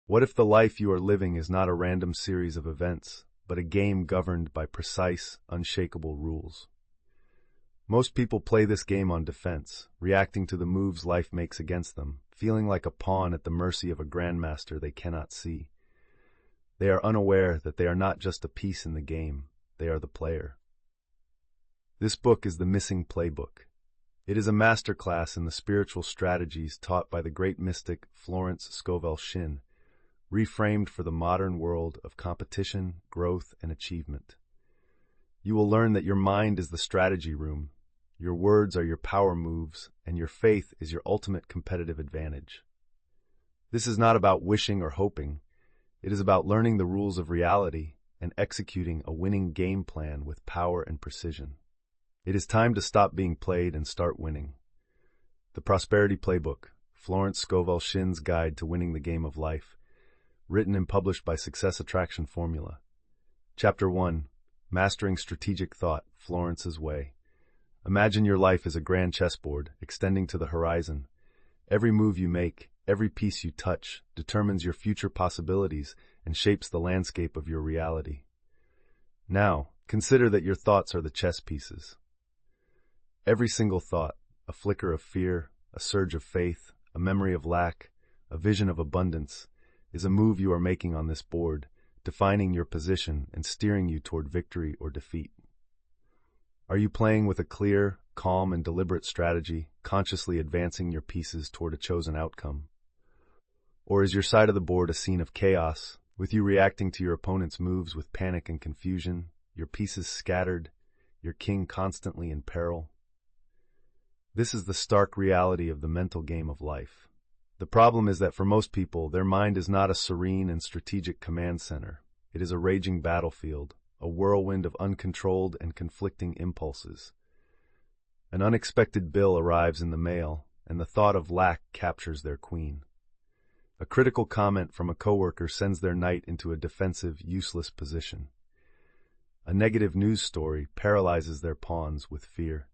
What if the life you are living is not a random series of events, but a game governed by precise, unshakable rules? Most people play this game on defense, reacting to the moves life makes against them, feeling like a pawn at the mercy of a grandmaster they cannot see. They are unaware that they are not just a piece in the game, they are the player. This book is the missing playbook. It is a masterclass in the spiritual strategies taught by the great mystic Florence Scovel Shinn, reframed for the modern world of competition, growth, and achievement. You will learn that your mind is the strategy room, your words are your power moves, and your faith is your ultimate competitive advantage. This is not about wishing or hoping. It is about learning the rules of reality and executing a winning game plan with power and precision. It is time to stop being played and start winning. The Prosperity Playbook, Florence Scovel Shinn's Guide to Winning the Game of Life, written and published by Success Attraction Formula. Chapter 1, Mastering Strategic Thought, Florence's Way. Imagine your life as a grand chessboard, extending to the horizon. Every move you make, every piece you touch, determines your future possibilities and shapes the landscape of your reality. Now, consider that your thoughts are the chess pieces. Every single thought, a flicker of fear, a surge of faith, a memory of lack, a vision of abundance, is a move you are making on this board, defining your position and steering you toward victory or defeat. Are you playing with a clear, calm, and deliberate strategy, consciously advancing your pieces toward a chosen outcome? Or is your side of the board a scene of chaos, with you reacting to your opponent's moves with panic and confusion, your pieces scattered, your king constantly in peril? This is the stark reality of the mental game of life. The problem is that for most people, their mind is not a serene and strategic command center. It is a raging battlefield, a whirlwind of uncontrolled and conflicting impulses. An unexpected bill arrives in the mail, and the thought of lack captures their queen. A critical comment from a coworker sends their knight into a defensive, useless position. A negative news story paralyzes their pawns with fear.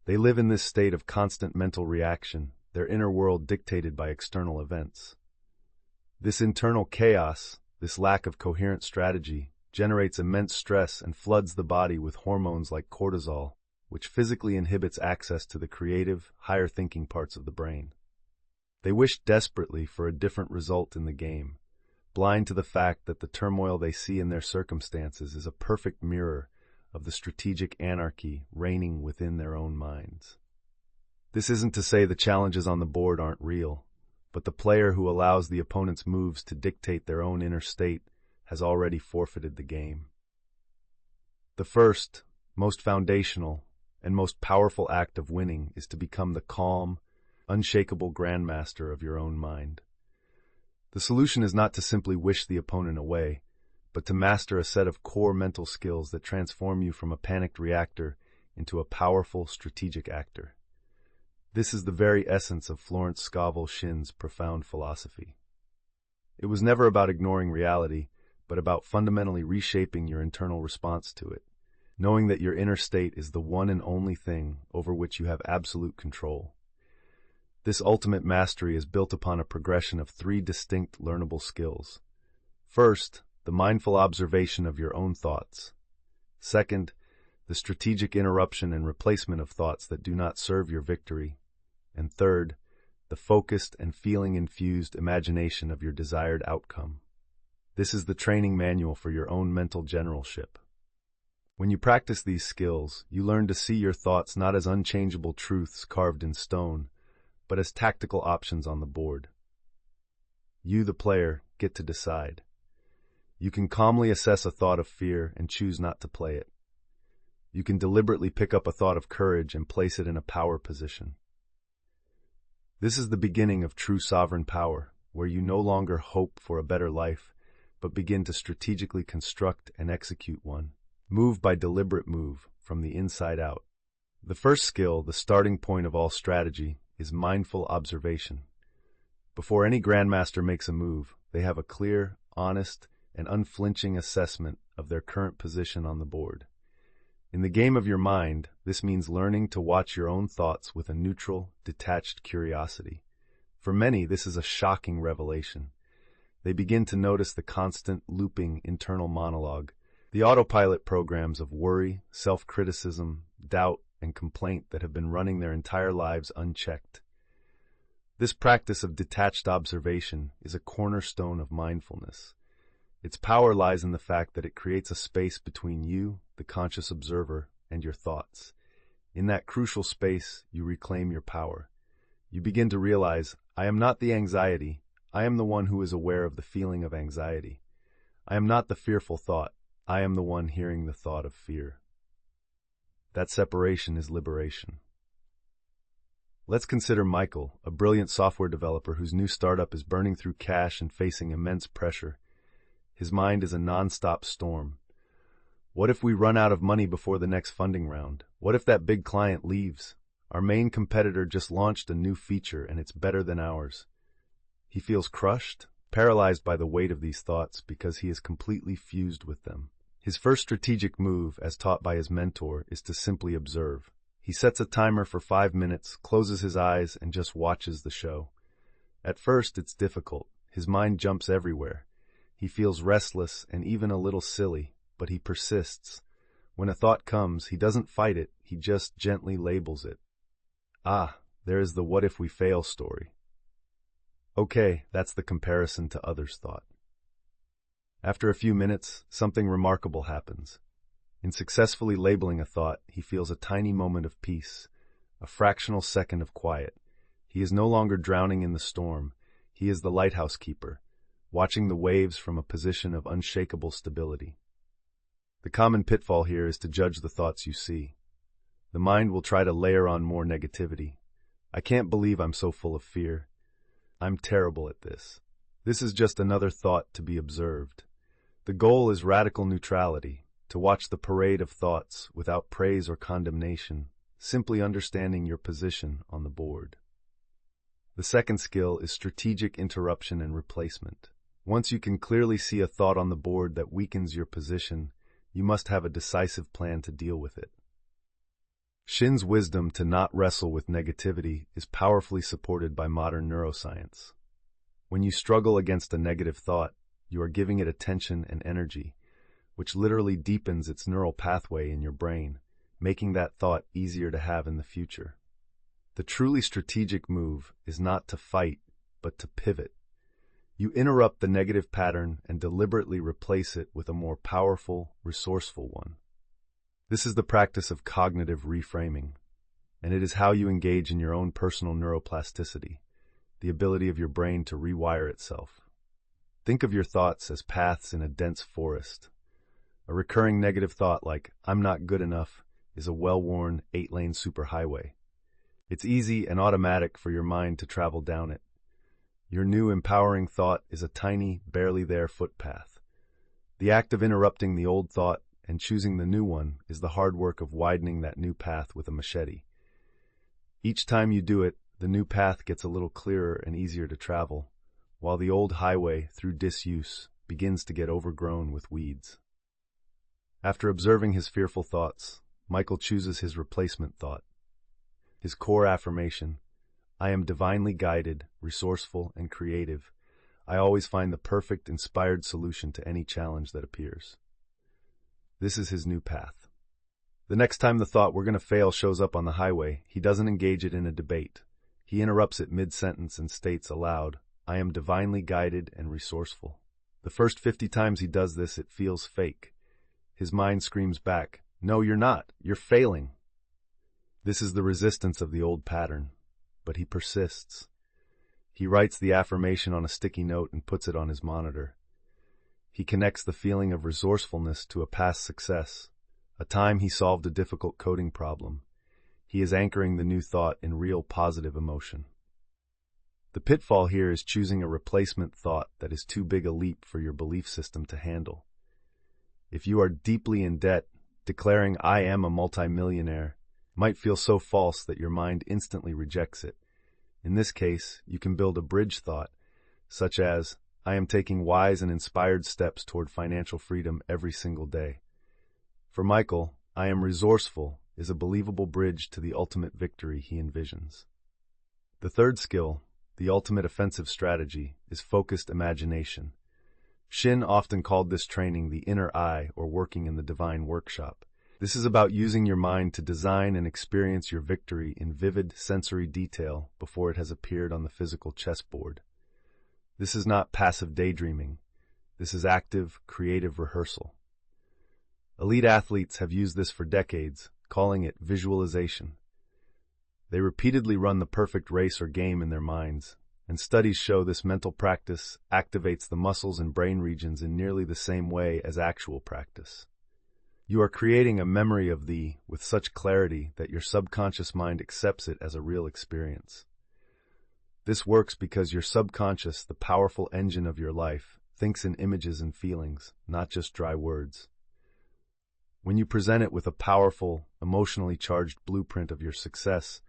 They live in this state of constant mental reaction, their inner world dictated by external events. This internal chaos, this lack of coherent strategy, generates immense stress and floods the body with hormones like cortisol, which physically inhibits access to the creative, higher-thinking parts of the brain. They wish desperately for a different result in the game, blind to the fact that the turmoil they see in their circumstances is a perfect mirror of the strategic anarchy reigning within their own minds. This isn't to say the challenges on the board aren't real, but the player who allows the opponent's moves to dictate their own inner state has already forfeited the game. The first, most foundational, and most powerful act of winning is to become the calm, unshakable grandmaster of your own mind. The solution is not to simply wish the opponent away, but to master a set of core mental skills that transform you from a panicked reactor into a powerful, strategic actor. This is the very essence of Florence Scovel Shinn's profound philosophy. It was never about ignoring reality, but about fundamentally reshaping your internal response to it, knowing that your inner state is the one and only thing over which you have absolute control. This ultimate mastery is built upon a progression of 3 distinct learnable skills. First, the mindful observation of your own thoughts. Second, the strategic interruption and replacement of thoughts that do not serve your victory. And third, the focused and feeling-infused imagination of your desired outcome. This is the training manual for your own mental generalship. When you practice these skills, you learn to see your thoughts not as unchangeable truths carved in stone, but as tactical options on the board. You, the player, get to decide. You can calmly assess a thought of fear and choose not to play it. You can deliberately pick up a thought of courage and place it in a power position. This is the beginning of true sovereign power, where you no longer hope for a better life, but begin to strategically construct and execute one, move by deliberate move, from the inside out. The first skill, the starting point of all strategy, is mindful observation. Before any grandmaster makes a move, they have a clear, honest, and unflinching assessment of their current position on the board. In the game of your mind, this means learning to watch your own thoughts with a neutral, detached curiosity. For many, this is a shocking revelation. They begin to notice the constant, looping internal monologue, the autopilot programs of worry, self-criticism, doubt, and complaint that have been running their entire lives unchecked. This practice of detached observation is a cornerstone of mindfulness. Its power lies in the fact that it creates a space between you, the conscious observer, and your thoughts. In that crucial space, you reclaim your power. You begin to realize, I am not the anxiety, I am the one who is aware of the feeling of anxiety. I am not the fearful thought, I am the one hearing the thought of fear. That separation is liberation. Let's consider Michael, a brilliant software developer whose new startup is burning through cash and facing immense pressure. His mind is a non-stop storm. What if we run out of money before the next funding round? What if that big client leaves? Our main competitor just launched a new feature and it's better than ours. He feels crushed, paralyzed by the weight of these thoughts because he is completely fused with them. His first strategic move, as taught by his mentor, is to simply observe. He sets a timer for 5 minutes, closes his eyes, and just watches the show. At first, it's difficult. His mind jumps everywhere. He feels restless and even a little silly, but he persists. When a thought comes, he doesn't fight it, he just gently labels it. Ah, there is the what if we fail story. Okay, that's the comparison to others' thought. After a few minutes, something remarkable happens. In successfully labeling a thought, he feels a tiny moment of peace, a fractional second of quiet. He is no longer drowning in the storm. He is the lighthouse keeper, watching the waves from a position of unshakable stability. The common pitfall here is to judge the thoughts you see. The mind will try to layer on more negativity. I can't believe I'm so full of fear. I'm terrible at this. This is just another thought to be observed. The goal is radical neutrality, to watch the parade of thoughts without praise or condemnation, simply understanding your position on the board. The second skill is strategic interruption and replacement. Once you can clearly see a thought on the board that weakens your position, you must have a decisive plan to deal with it. Shinn's wisdom to not wrestle with negativity is powerfully supported by modern neuroscience. When you struggle against a negative thought, you are giving it attention and energy, which literally deepens its neural pathway in your brain, making that thought easier to have in the future. The truly strategic move is not to fight, but to pivot. You interrupt the negative pattern and deliberately replace it with a more powerful, resourceful one. This is the practice of cognitive reframing, and it is how you engage in your own personal neuroplasticity, the ability of your brain to rewire itself. Think of your thoughts as paths in a dense forest. A recurring negative thought like, I'm not good enough, is a well-worn 8-lane superhighway. It's easy and automatic for your mind to travel down it. Your new empowering thought is a tiny, barely there footpath. The act of interrupting the old thought and choosing the new one is the hard work of widening that new path with a machete. Each time you do it, the new path gets a little clearer and easier to travel, while the old highway, through disuse, begins to get overgrown with weeds. After observing his fearful thoughts, Michael chooses his replacement thought. His core affirmation, I am divinely guided, resourceful, and creative. I always find the perfect, inspired solution to any challenge that appears. This is his new path. The next time the thought we're going to fail shows up on the highway, he doesn't engage it in a debate. He interrupts it mid-sentence and states aloud, I am divinely guided and resourceful. The first 50 times he does this, it feels fake. His mind screams back, no, you're not. You're failing. This is the resistance of the old pattern, but he persists. He writes the affirmation on a sticky note and puts it on his monitor. He connects the feeling of resourcefulness to a past success, a time he solved a difficult coding problem. He is anchoring the new thought in real positive emotion. The pitfall here is choosing a replacement thought that is too big a leap for your belief system to handle. If you are deeply in debt, declaring I am a multimillionaire might feel so false that your mind instantly rejects it. In this case, you can build a bridge thought, such as, I am taking wise and inspired steps toward financial freedom every single day. For Michael, I am resourceful is a believable bridge to the ultimate victory he envisions. The third skill, the ultimate offensive strategy, is focused imagination. Shinn often called this training the inner eye or working in the divine workshop. This is about using your mind to design and experience your victory in vivid sensory detail before it has appeared on the physical chessboard. This is not passive daydreaming. This is active, creative rehearsal. Elite athletes have used this for decades, calling it visualization. They repeatedly run the perfect race or game in their minds, and studies show this mental practice activates the muscles and brain regions in nearly the same way as actual practice. You are creating a memory of with such clarity that your subconscious mind accepts it as a real experience. This works because your subconscious, the powerful engine of your life, thinks in images and feelings, not just dry words. When you present it with a powerful, emotionally charged blueprint of your success,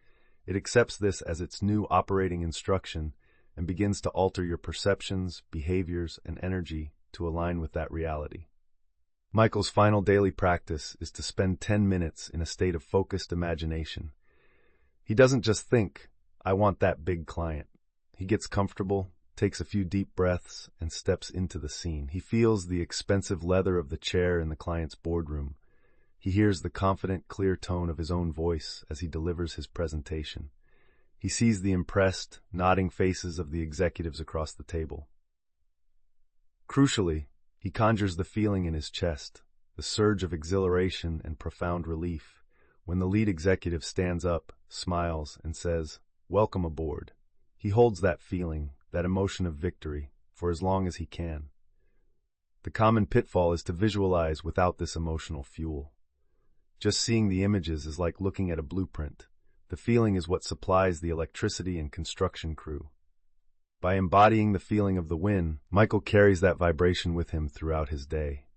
it accepts this as its new operating instruction and begins to alter your perceptions, behaviors, and energy to align with that reality. Michael's final daily practice is to spend 10 minutes in a state of focused imagination. He doesn't just think, "I want that big client." He gets comfortable, takes a few deep breaths, and steps into the scene. He feels the expensive leather of the chair in the client's boardroom. He hears the confident, clear tone of his own voice as he delivers his presentation. He sees the impressed, nodding faces of the executives across the table. Crucially, he conjures the feeling in his chest, the surge of exhilaration and profound relief, when the lead executive stands up, smiles, and says, "Welcome aboard." He holds that feeling, that emotion of victory, for as long as he can. The common pitfall is to visualize without this emotional fuel. Just seeing the images is like looking at a blueprint. The feeling is what supplies the electricity and construction crew. By embodying the feeling of the win, Michael carries that vibration with him throughout his day.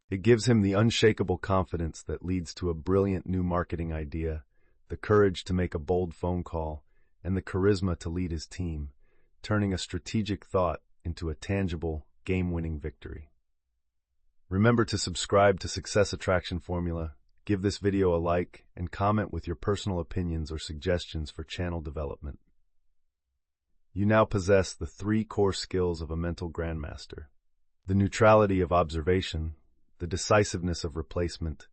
It gives him the unshakable confidence that leads to a brilliant new marketing idea, the courage to make a bold phone call, and the charisma to lead his team, turning a strategic thought into a tangible, game-winning victory. Remember to subscribe to Success Attraction Formula, give this video a like, and comment with your personal opinions or suggestions for channel development. You now possess the 3 core skills of a mental grandmaster: the neutrality of observation, the decisiveness of replacement,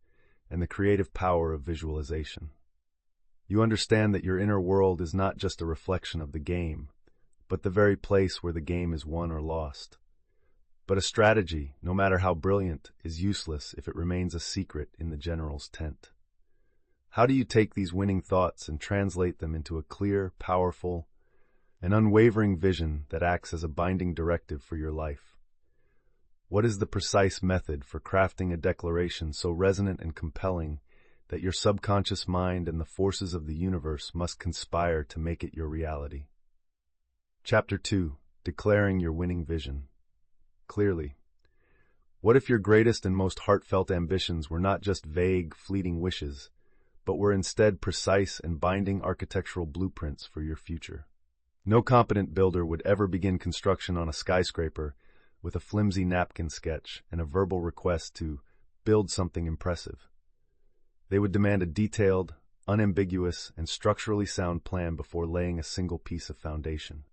and the creative power of visualization. You understand that your inner world is not just a reflection of the game, but the very place where the game is won or lost. But a strategy, no matter how brilliant, is useless if it remains a secret in the general's tent. How do you take these winning thoughts and translate them into a clear, powerful, and unwavering vision that acts as a binding directive for your life? What is the precise method for crafting a declaration so resonant and compelling that your subconscious mind and the forces of the universe must conspire to make it your reality? Chapter 2. Declaring your winning vision. Clearly. What if your greatest and most heartfelt ambitions were not just vague, fleeting wishes, but were instead precise and binding architectural blueprints for your future? No competent builder would ever begin construction on a skyscraper with a flimsy napkin sketch and a verbal request to build something impressive. They would demand a detailed, unambiguous, and structurally sound plan before laying a single piece of foundation.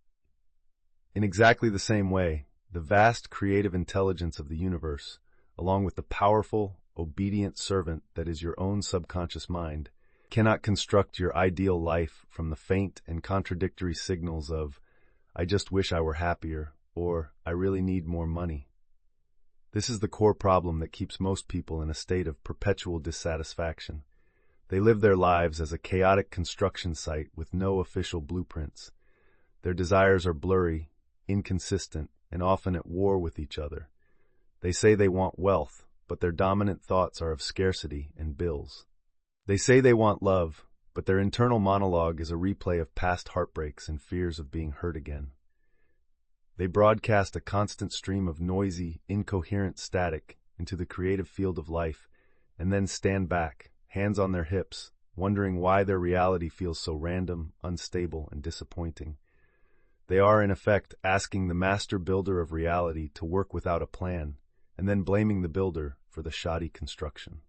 In exactly the same way, the vast creative intelligence of the universe, along with the powerful, obedient servant that is your own subconscious mind, cannot construct your ideal life from the faint and contradictory signals of, "I just wish I were happier," or "I really need more money." This is the core problem that keeps most people in a state of perpetual dissatisfaction. They live their lives as a chaotic construction site with no official blueprints. Their desires are blurry, inconsistent, and often at war with each other. They say they want wealth, but their dominant thoughts are of scarcity and bills. They say they want love, but their internal monologue is a replay of past heartbreaks and fears of being hurt again. They broadcast a constant stream of noisy, incoherent static into the creative field of life, and then stand back, hands on their hips, wondering why their reality feels so random, unstable, and disappointing. They are, in effect, asking the master builder of reality to work without a plan, and then blaming the builder for the shoddy construction.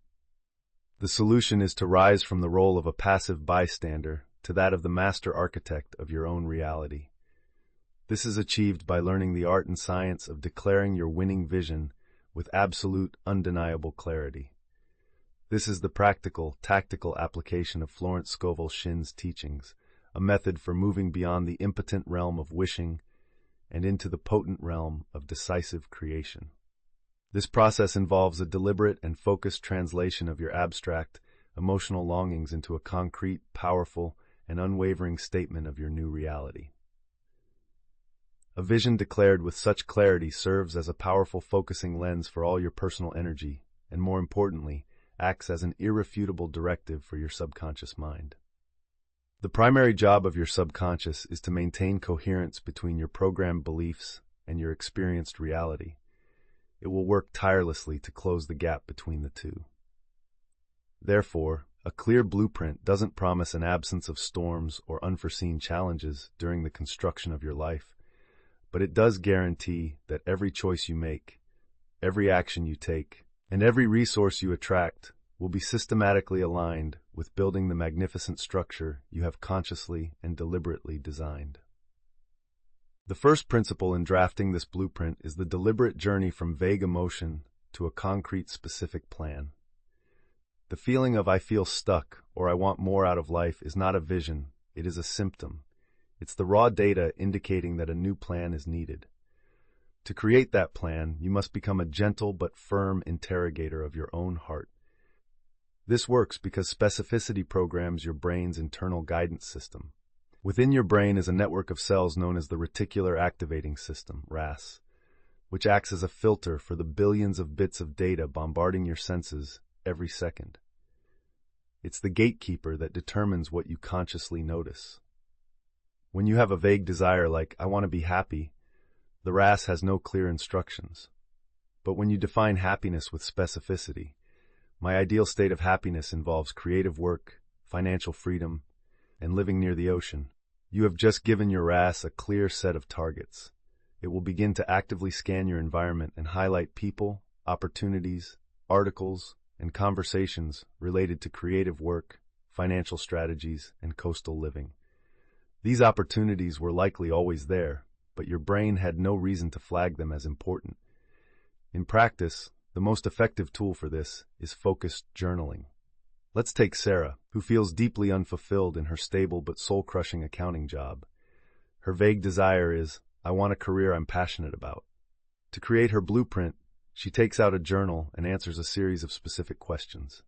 The solution is to rise from the role of a passive bystander to that of the master architect of your own reality. This is achieved by learning the art and science of declaring your winning vision with absolute, undeniable clarity. This is the practical, tactical application of Florence Scovel Shinn's teachings, a method for moving beyond the impotent realm of wishing and into the potent realm of decisive creation. This process involves a deliberate and focused translation of your abstract, emotional longings into a concrete, powerful, and unwavering statement of your new reality. A vision declared with such clarity serves as a powerful focusing lens for all your personal energy, and more importantly, acts as an irrefutable directive for your subconscious mind. The primary job of your subconscious is to maintain coherence between your programmed beliefs and your experienced reality. It will work tirelessly to close the gap between the two. Therefore, a clear blueprint doesn't promise an absence of storms or unforeseen challenges during the construction of your life, but it does guarantee that every choice you make, every action you take, and every resource you attract will be systematically aligned with building the magnificent structure you have consciously and deliberately designed. The first principle in drafting this blueprint is the deliberate journey from vague emotion to a concrete, specific plan. The feeling of "I feel stuck" or "I want more out of life" is not a vision, it is a symptom. It's the raw data indicating that a new plan is needed. To create that plan, you must become a gentle but firm interrogator of your own heart. This works because specificity programs your brain's internal guidance system. Within your brain is a network of cells known as the reticular activating system, RAS, which acts as a filter for the billions of bits of data bombarding your senses every second. It's the gatekeeper that determines what you consciously notice. When you have a vague desire like, "I want to be happy," the RAS has no clear instructions. But when you define happiness with specificity, "My ideal state of happiness involves creative work, financial freedom, and living near the ocean," you have just given your RAS a clear set of targets. It will begin to actively scan your environment and highlight people, opportunities, articles, and conversations related to creative work, financial strategies, and coastal living. These opportunities were likely always there, but your brain had no reason to flag them as important. In practice, the most effective tool for this is focused journaling. Let's take Sarah, who feels deeply unfulfilled in her stable but soul-crushing accounting job. Her vague desire is, "I want a career I'm passionate about." To create her blueprint, she takes out a journal and answers a series of specific questions.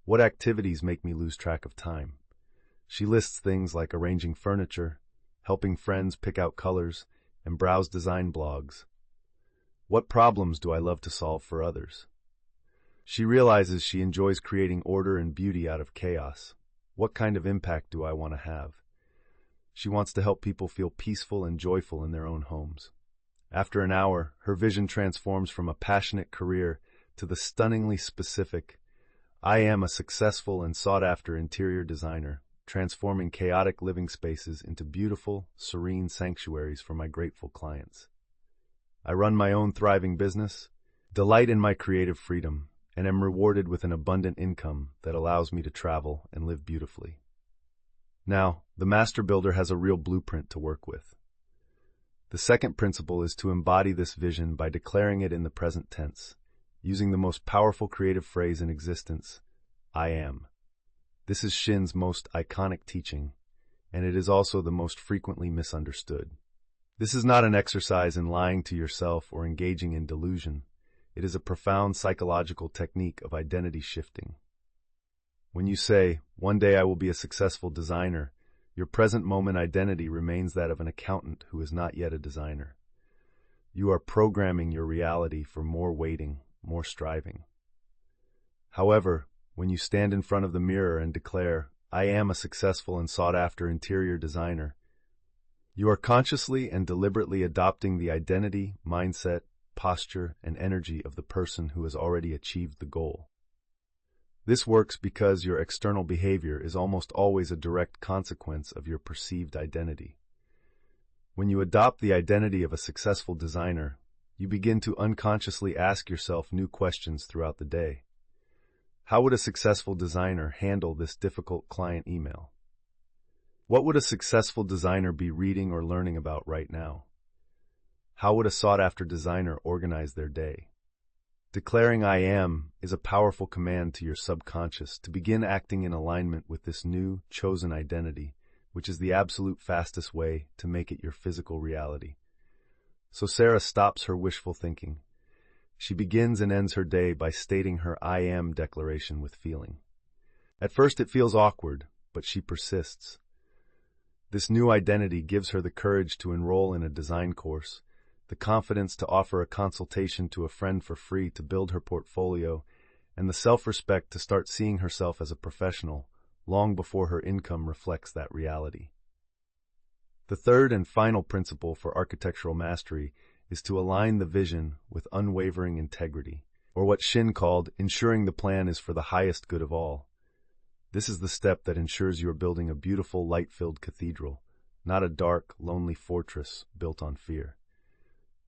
What activities make me lose track of time? She lists things like arranging furniture, helping friends pick out colors, and browse design blogs. What problems do I love to solve for others? She realizes she enjoys creating order and beauty out of chaos. What kind of impact do I want to have? She wants to help people feel peaceful and joyful in their own homes. After an hour, her vision transforms from a passionate career to the stunningly specific, "I am a successful and sought-after interior designer, transforming chaotic living spaces into beautiful, serene sanctuaries for my grateful clients. I run my own thriving business, delight in my creative freedom, and am rewarded with an abundant income that allows me to travel and live beautifully." Now, the master builder has a real blueprint to work with. The second principle is to embody this vision by declaring it in the present tense, using the most powerful creative phrase in existence, "I am." This is Shinn's most iconic teaching, and it is also the most frequently misunderstood. This is not an exercise in lying to yourself or engaging in delusion. It is a profound psychological technique of identity shifting. When you say, "One day I will be a successful designer," your present moment identity remains that of an accountant who is not yet a designer. You are programming your reality for more waiting, more striving. However, when you stand in front of the mirror and declare, "I am a successful and sought-after interior designer," you are consciously and deliberately adopting the identity, mindset, posture, and energy of the person who has already achieved the goal. This works because your external behavior is almost always a direct consequence of your perceived identity. When you adopt the identity of a successful designer, you begin to unconsciously ask yourself new questions throughout the day. How would a successful designer handle this difficult client email? What would a successful designer be reading or learning about right now? How would a sought-after designer organize their day? Declaring "I am" is a powerful command to your subconscious to begin acting in alignment with this new, chosen identity, which is the absolute fastest way to make it your physical reality. So Sarah stops her wishful thinking. She begins and ends her day by stating her "I am" declaration with feeling. At first it feels awkward, but she persists. This new identity gives her the courage to enroll in a design course, the confidence to offer a consultation to a friend for free to build her portfolio, and the self-respect to start seeing herself as a professional long before her income reflects that reality. The third and final principle for architectural mastery is to align the vision with unwavering integrity, or what Shinn called ensuring the plan is for the highest good of all. This is the step that ensures you are building a beautiful, light-filled cathedral, not a dark, lonely fortress built on fear.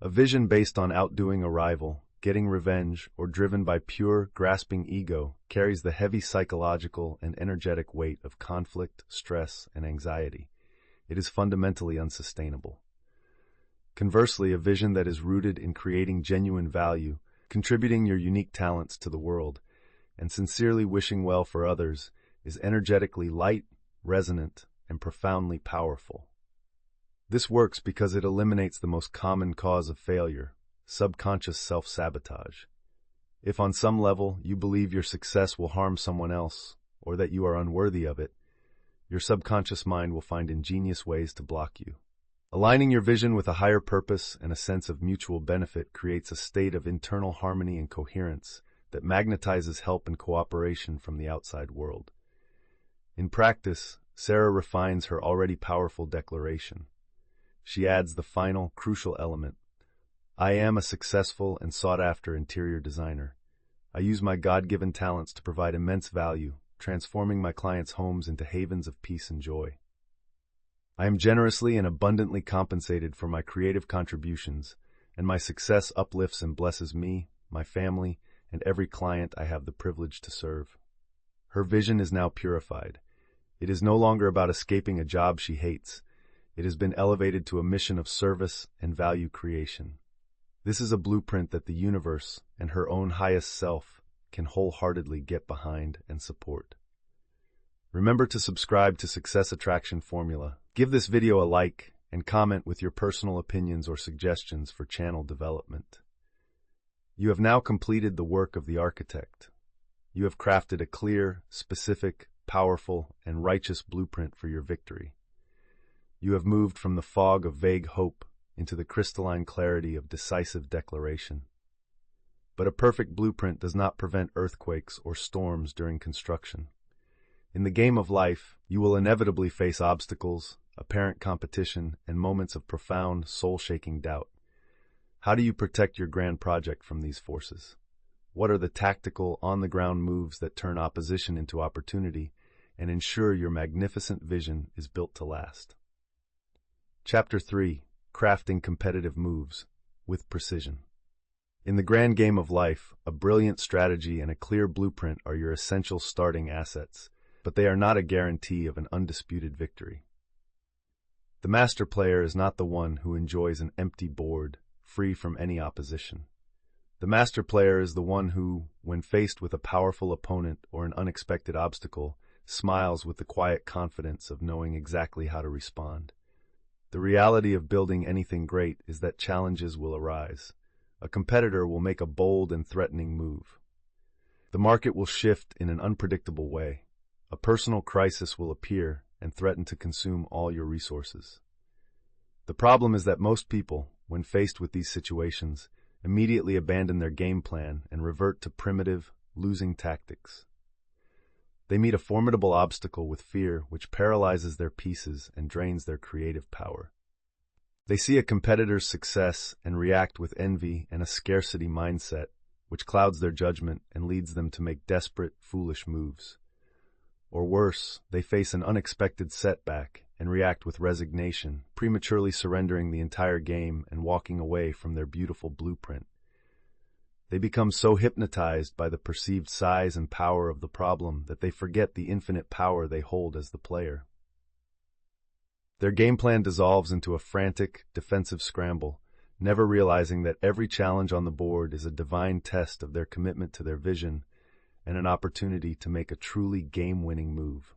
A vision based on outdoing a rival, getting revenge, or driven by pure, grasping ego carries the heavy psychological and energetic weight of conflict, stress, and anxiety. It is fundamentally unsustainable. Conversely, a vision that is rooted in creating genuine value, contributing your unique talents to the world, and sincerely wishing well for others is energetically light, resonant, and profoundly powerful. This works because it eliminates the most common cause of failure, subconscious self-sabotage. If on some level you believe your success will harm someone else, or that you are unworthy of it, your subconscious mind will find ingenious ways to block you. Aligning your vision with a higher purpose and a sense of mutual benefit creates a state of internal harmony and coherence that magnetizes help and cooperation from the outside world. In practice, Sarah refines her already powerful declaration. She adds the final, crucial element. I am a successful and sought-after interior designer. I use my God-given talents to provide immense value, transforming my clients' homes into havens of peace and joy. I am generously and abundantly compensated for my creative contributions, and my success uplifts and blesses me, my family, and every client I have the privilege to serve. Her vision is now purified. It is no longer about escaping a job she hates. It has been elevated to a mission of service and value creation. This is a blueprint that the universe and her own highest self can wholeheartedly get behind and support. Remember to subscribe to Success Attraction Formula. Give this video a like and comment with your personal opinions or suggestions for channel development. You have now completed the work of the architect. You have crafted a clear, specific, powerful, and righteous blueprint for your victory. You have moved from the fog of vague hope into the crystalline clarity of decisive declaration. But a perfect blueprint does not prevent earthquakes or storms during construction. In the game of life, you will inevitably face obstacles, apparent competition, and moments of profound, soul-shaking doubt. How do you protect your grand project from these forces? What are the tactical, on-the-ground moves that turn opposition into opportunity and ensure your magnificent vision is built to last? Chapter 3. Crafting Competitive Moves with Precision. In the grand game of life, a brilliant strategy and a clear blueprint are your essential starting assets, but they are not a guarantee of an undisputed victory. The master player is not the one who enjoys an empty board, free from any opposition. The master player is the one who, when faced with a powerful opponent or an unexpected obstacle, smiles with the quiet confidence of knowing exactly how to respond. The reality of building anything great is that challenges will arise. A competitor will make a bold and threatening move. The market will shift in an unpredictable way. A personal crisis will appear and threaten to consume all your resources. The problem is that most people, when faced with these situations, immediately abandon their game plan and revert to primitive, losing tactics. They meet a formidable obstacle with fear which paralyzes their pieces and drains their creative power. They see a competitor's success and react with envy and a scarcity mindset, which clouds their judgment and leads them to make desperate, foolish moves. Or worse, they face an unexpected setback and react with resignation, prematurely surrendering the entire game and walking away from their beautiful blueprint. They become so hypnotized by the perceived size and power of the problem that they forget the infinite power they hold as the player. Their game plan dissolves into a frantic, defensive scramble, never realizing that every challenge on the board is a divine test of their commitment to their vision and an opportunity to make a truly game-winning move.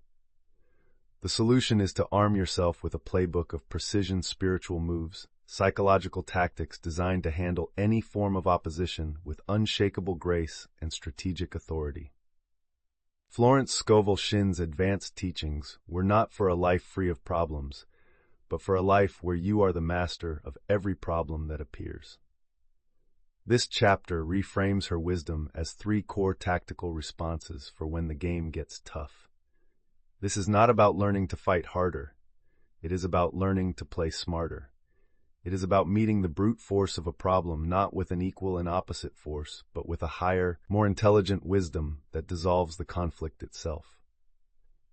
The solution is to arm yourself with a playbook of precision spiritual moves, psychological tactics designed to handle any form of opposition with unshakable grace and strategic authority. Florence Scovel Shinn's advanced teachings were not for a life free of problems, but for a life where you are the master of every problem that appears. This chapter reframes her wisdom as 3 core tactical responses for when the game gets tough. This is not about learning to fight harder. It is about learning to play smarter. It is about meeting the brute force of a problem not with an equal and opposite force, but with a higher, more intelligent wisdom that dissolves the conflict itself.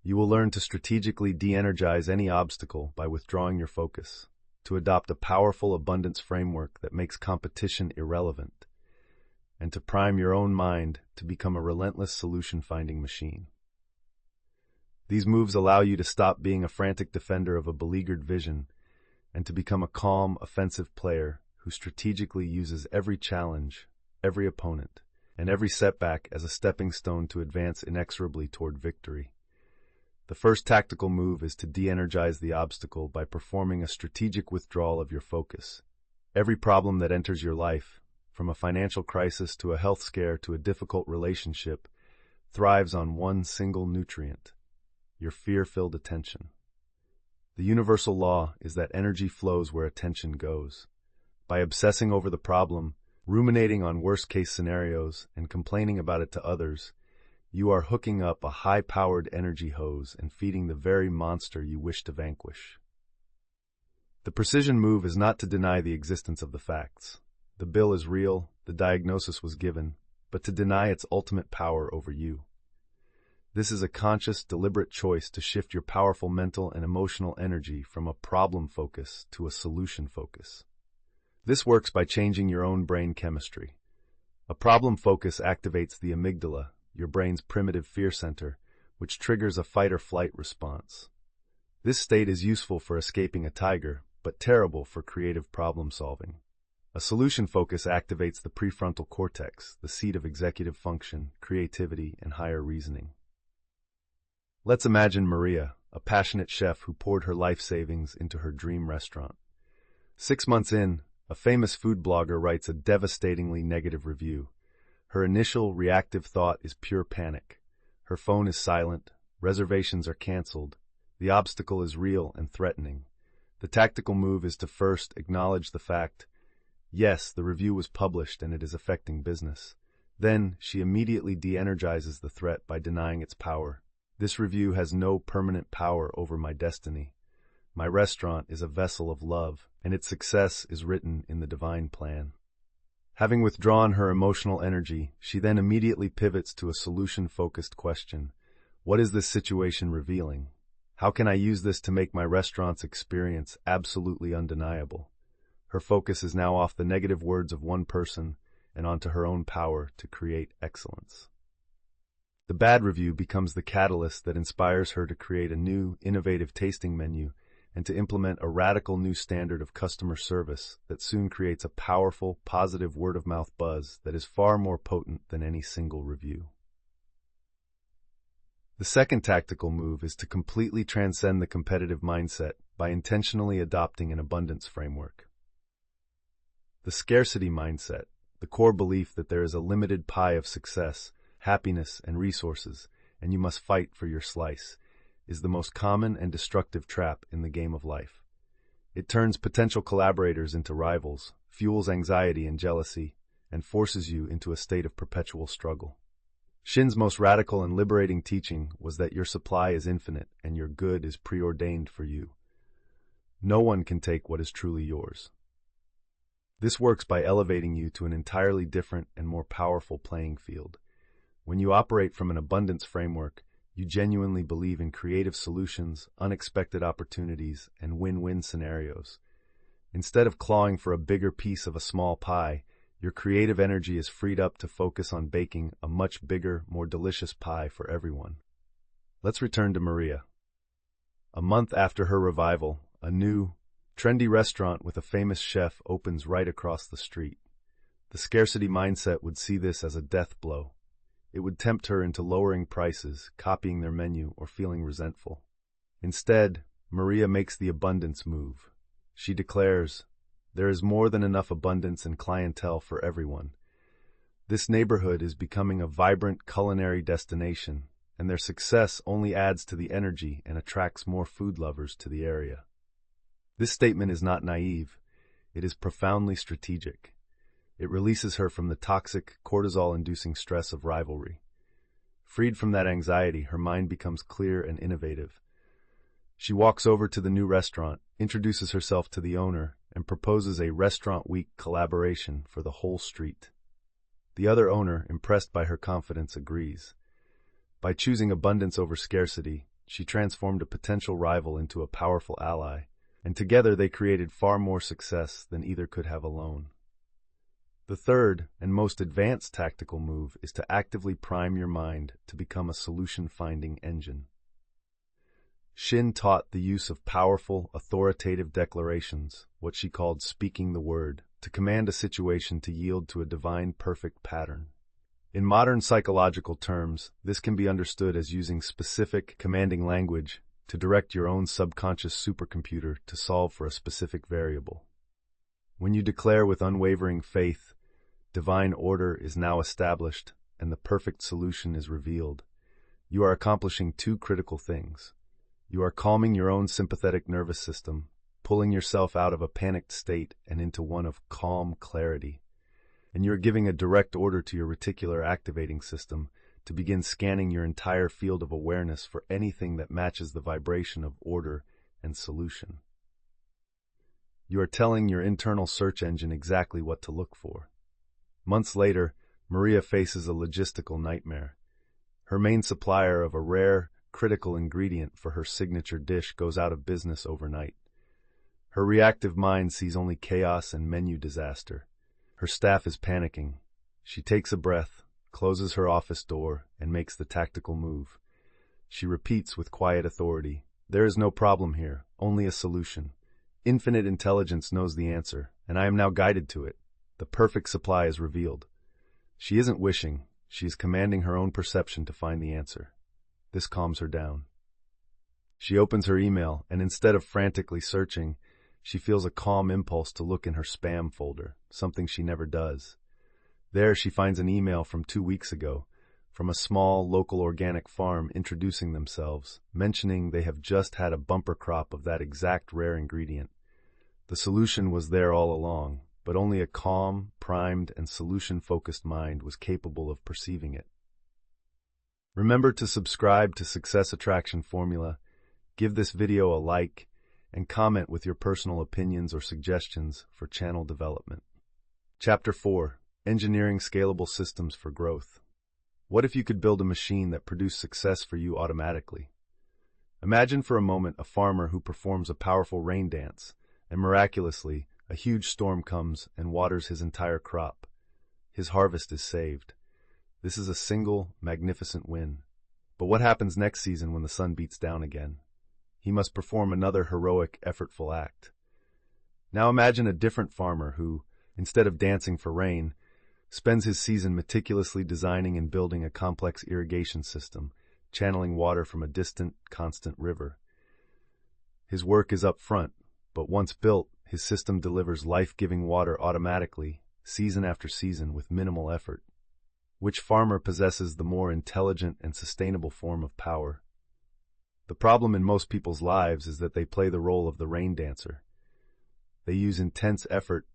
You will learn to strategically de-energize any obstacle by withdrawing your focus, to adopt a powerful abundance framework that makes competition irrelevant, and to prime your own mind to become a relentless solution-finding machine. These moves allow you to stop being a frantic defender of a beleaguered vision and to become a calm, offensive player who strategically uses every challenge, every opponent, and every setback as a stepping stone to advance inexorably toward victory. The first tactical move is to de-energize the obstacle by performing a strategic withdrawal of your focus. Every problem that enters your life, from a financial crisis to a health scare to a difficult relationship, thrives on one single nutrient: your fear-filled attention. The universal law is that energy flows where attention goes. By obsessing over the problem, ruminating on worst-case scenarios, and complaining about it to others, you are hooking up a high-powered energy hose and feeding the very monster you wish to vanquish. The precision move is not to deny the existence of the facts. The bill is real, the diagnosis was given, but to deny its ultimate power over you. This is a conscious, deliberate choice to shift your powerful mental and emotional energy from a problem focus to a solution focus. This works by changing your own brain chemistry. A problem focus activates the amygdala, your brain's primitive fear center, which triggers a fight-or-flight response. This state is useful for escaping a tiger, but terrible for creative problem-solving. A solution focus activates the prefrontal cortex, the seat of executive function, creativity, and higher reasoning. Let's imagine Maria, a passionate chef who poured her life savings into her dream restaurant. 6 months in, a famous food blogger writes a devastatingly negative review. Her initial reactive thought is pure panic. Her phone is silent, reservations are canceled, the obstacle is real and threatening. The tactical move is to first acknowledge the fact, yes, the review was published and it is affecting business. Then, she immediately de-energizes the threat by denying its power. This review has no permanent power over my destiny. My restaurant is a vessel of love, and its success is written in the divine plan. Having withdrawn her emotional energy, she then immediately pivots to a solution-focused question. What is this situation revealing? How can I use this to make my restaurant's experience absolutely undeniable? Her focus is now off the negative words of one person and onto her own power to create excellence. The bad review becomes the catalyst that inspires her to create a new, innovative tasting menu and to implement a radical new standard of customer service that soon creates a powerful, positive word-of-mouth buzz that is far more potent than any single review. The second tactical move is to completely transcend the competitive mindset by intentionally adopting an abundance framework. The scarcity mindset, the core belief that there is a limited pie of success, happiness, and resources, and you must fight for your slice, is the most common and destructive trap in the game of life. It turns potential collaborators into rivals, fuels anxiety and jealousy, and forces you into a state of perpetual struggle. Shinn's most radical and liberating teaching was that your supply is infinite and your good is preordained for you. No one can take what is truly yours. This works by elevating you to an entirely different and more powerful playing field. When you operate from an abundance framework, you genuinely believe in creative solutions, unexpected opportunities, and win-win scenarios. Instead of clawing for a bigger piece of a small pie, your creative energy is freed up to focus on baking a much bigger, more delicious pie for everyone. Let's return to Maria. A month after her revival, a new, Trendy restaurant with a famous chef opens right across the street. The scarcity mindset would see this as a death blow. It would tempt her into lowering prices, copying their menu, or feeling resentful. Instead, Maria makes the abundance move. She declares, "There is more than enough abundance and clientele for everyone." This neighborhood is becoming a vibrant culinary destination, and their success only adds to the energy and attracts more food lovers to the area. This statement is not naive. It is profoundly strategic. It releases her from the toxic, cortisol-inducing stress of rivalry. Freed from that anxiety, her mind becomes clear and innovative. She walks over to the new restaurant, introduces herself to the owner, and proposes a restaurant week collaboration for the whole street. The other owner, impressed by her confidence, agrees. By choosing abundance over scarcity, she transformed a potential rival into a powerful ally, and together they created far more success than either could have alone. The third and most advanced tactical move is to actively prime your mind to become a solution-finding engine. Shinn taught the use of powerful, authoritative declarations, what she called speaking the word, to command a situation to yield to a divine perfect pattern. In modern psychological terms, this can be understood as using specific, commanding language to direct your own subconscious supercomputer to solve for a specific variable. When you declare with unwavering faith, divine order is now established and the perfect solution is revealed, you are accomplishing two critical things. You are calming your own sympathetic nervous system, pulling yourself out of a panicked state and into one of calm clarity. And you're giving a direct order to your reticular activating system to begin scanning your entire field of awareness for anything that matches the vibration of order and solution. You are telling your internal search engine exactly what to look for. Months later, Maria faces a logistical nightmare. Her main supplier of a rare, critical ingredient for her signature dish goes out of business overnight. Her reactive mind sees only chaos and menu disaster. Her staff is panicking. She takes a breath, closes her office door, and makes the tactical move. She repeats with quiet authority, "There is no problem here, only a solution. Infinite intelligence knows the answer, and I am now guided to it. The perfect supply is revealed." She isn't wishing, she is commanding her own perception to find the answer. This calms her down. She opens her email, and instead of frantically searching, she feels a calm impulse to look in her spam folder, something she never does. There she finds an email from 2 weeks ago, from a small, local organic farm introducing themselves, mentioning they have just had a bumper crop of that exact rare ingredient. The solution was there all along, but only a calm, primed, and solution-focused mind was capable of perceiving it. Remember to subscribe to Success Attraction Formula, give this video a like, and comment with your personal opinions or suggestions for channel development. Chapter 4. Engineering Scalable Systems for Growth. What if you could build a machine that produced success for you automatically? Imagine for a moment a farmer who performs a powerful rain dance, and miraculously, a huge storm comes and waters his entire crop. His harvest is saved. This is a single, magnificent win. But what happens next season when the sun beats down again? He must perform another heroic, effortful act. Now imagine a different farmer who, instead of dancing for rain, spends his season meticulously designing and building a complex irrigation system, channeling water from a distant, constant river. His work is up front, but once built, his system delivers life-giving water automatically, season after season, with minimal effort. Which farmer possesses the more intelligent and sustainable form of power? The problem in most people's lives is that they play the role of the rain dancer. They use intense effort,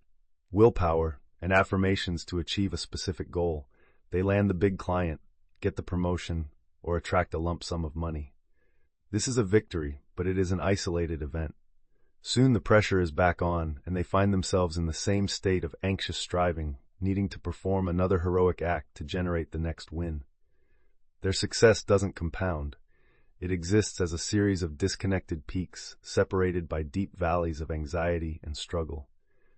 willpower, and affirmations to achieve a specific goal. They land the big client, get the promotion, or attract a lump sum of money. This is a victory, but it is an isolated event. Soon the pressure is back on, and they find themselves in the same state of anxious striving, needing to perform another heroic act to generate the next win. Their success doesn't compound. It exists as a series of disconnected peaks, separated by deep valleys of anxiety and struggle,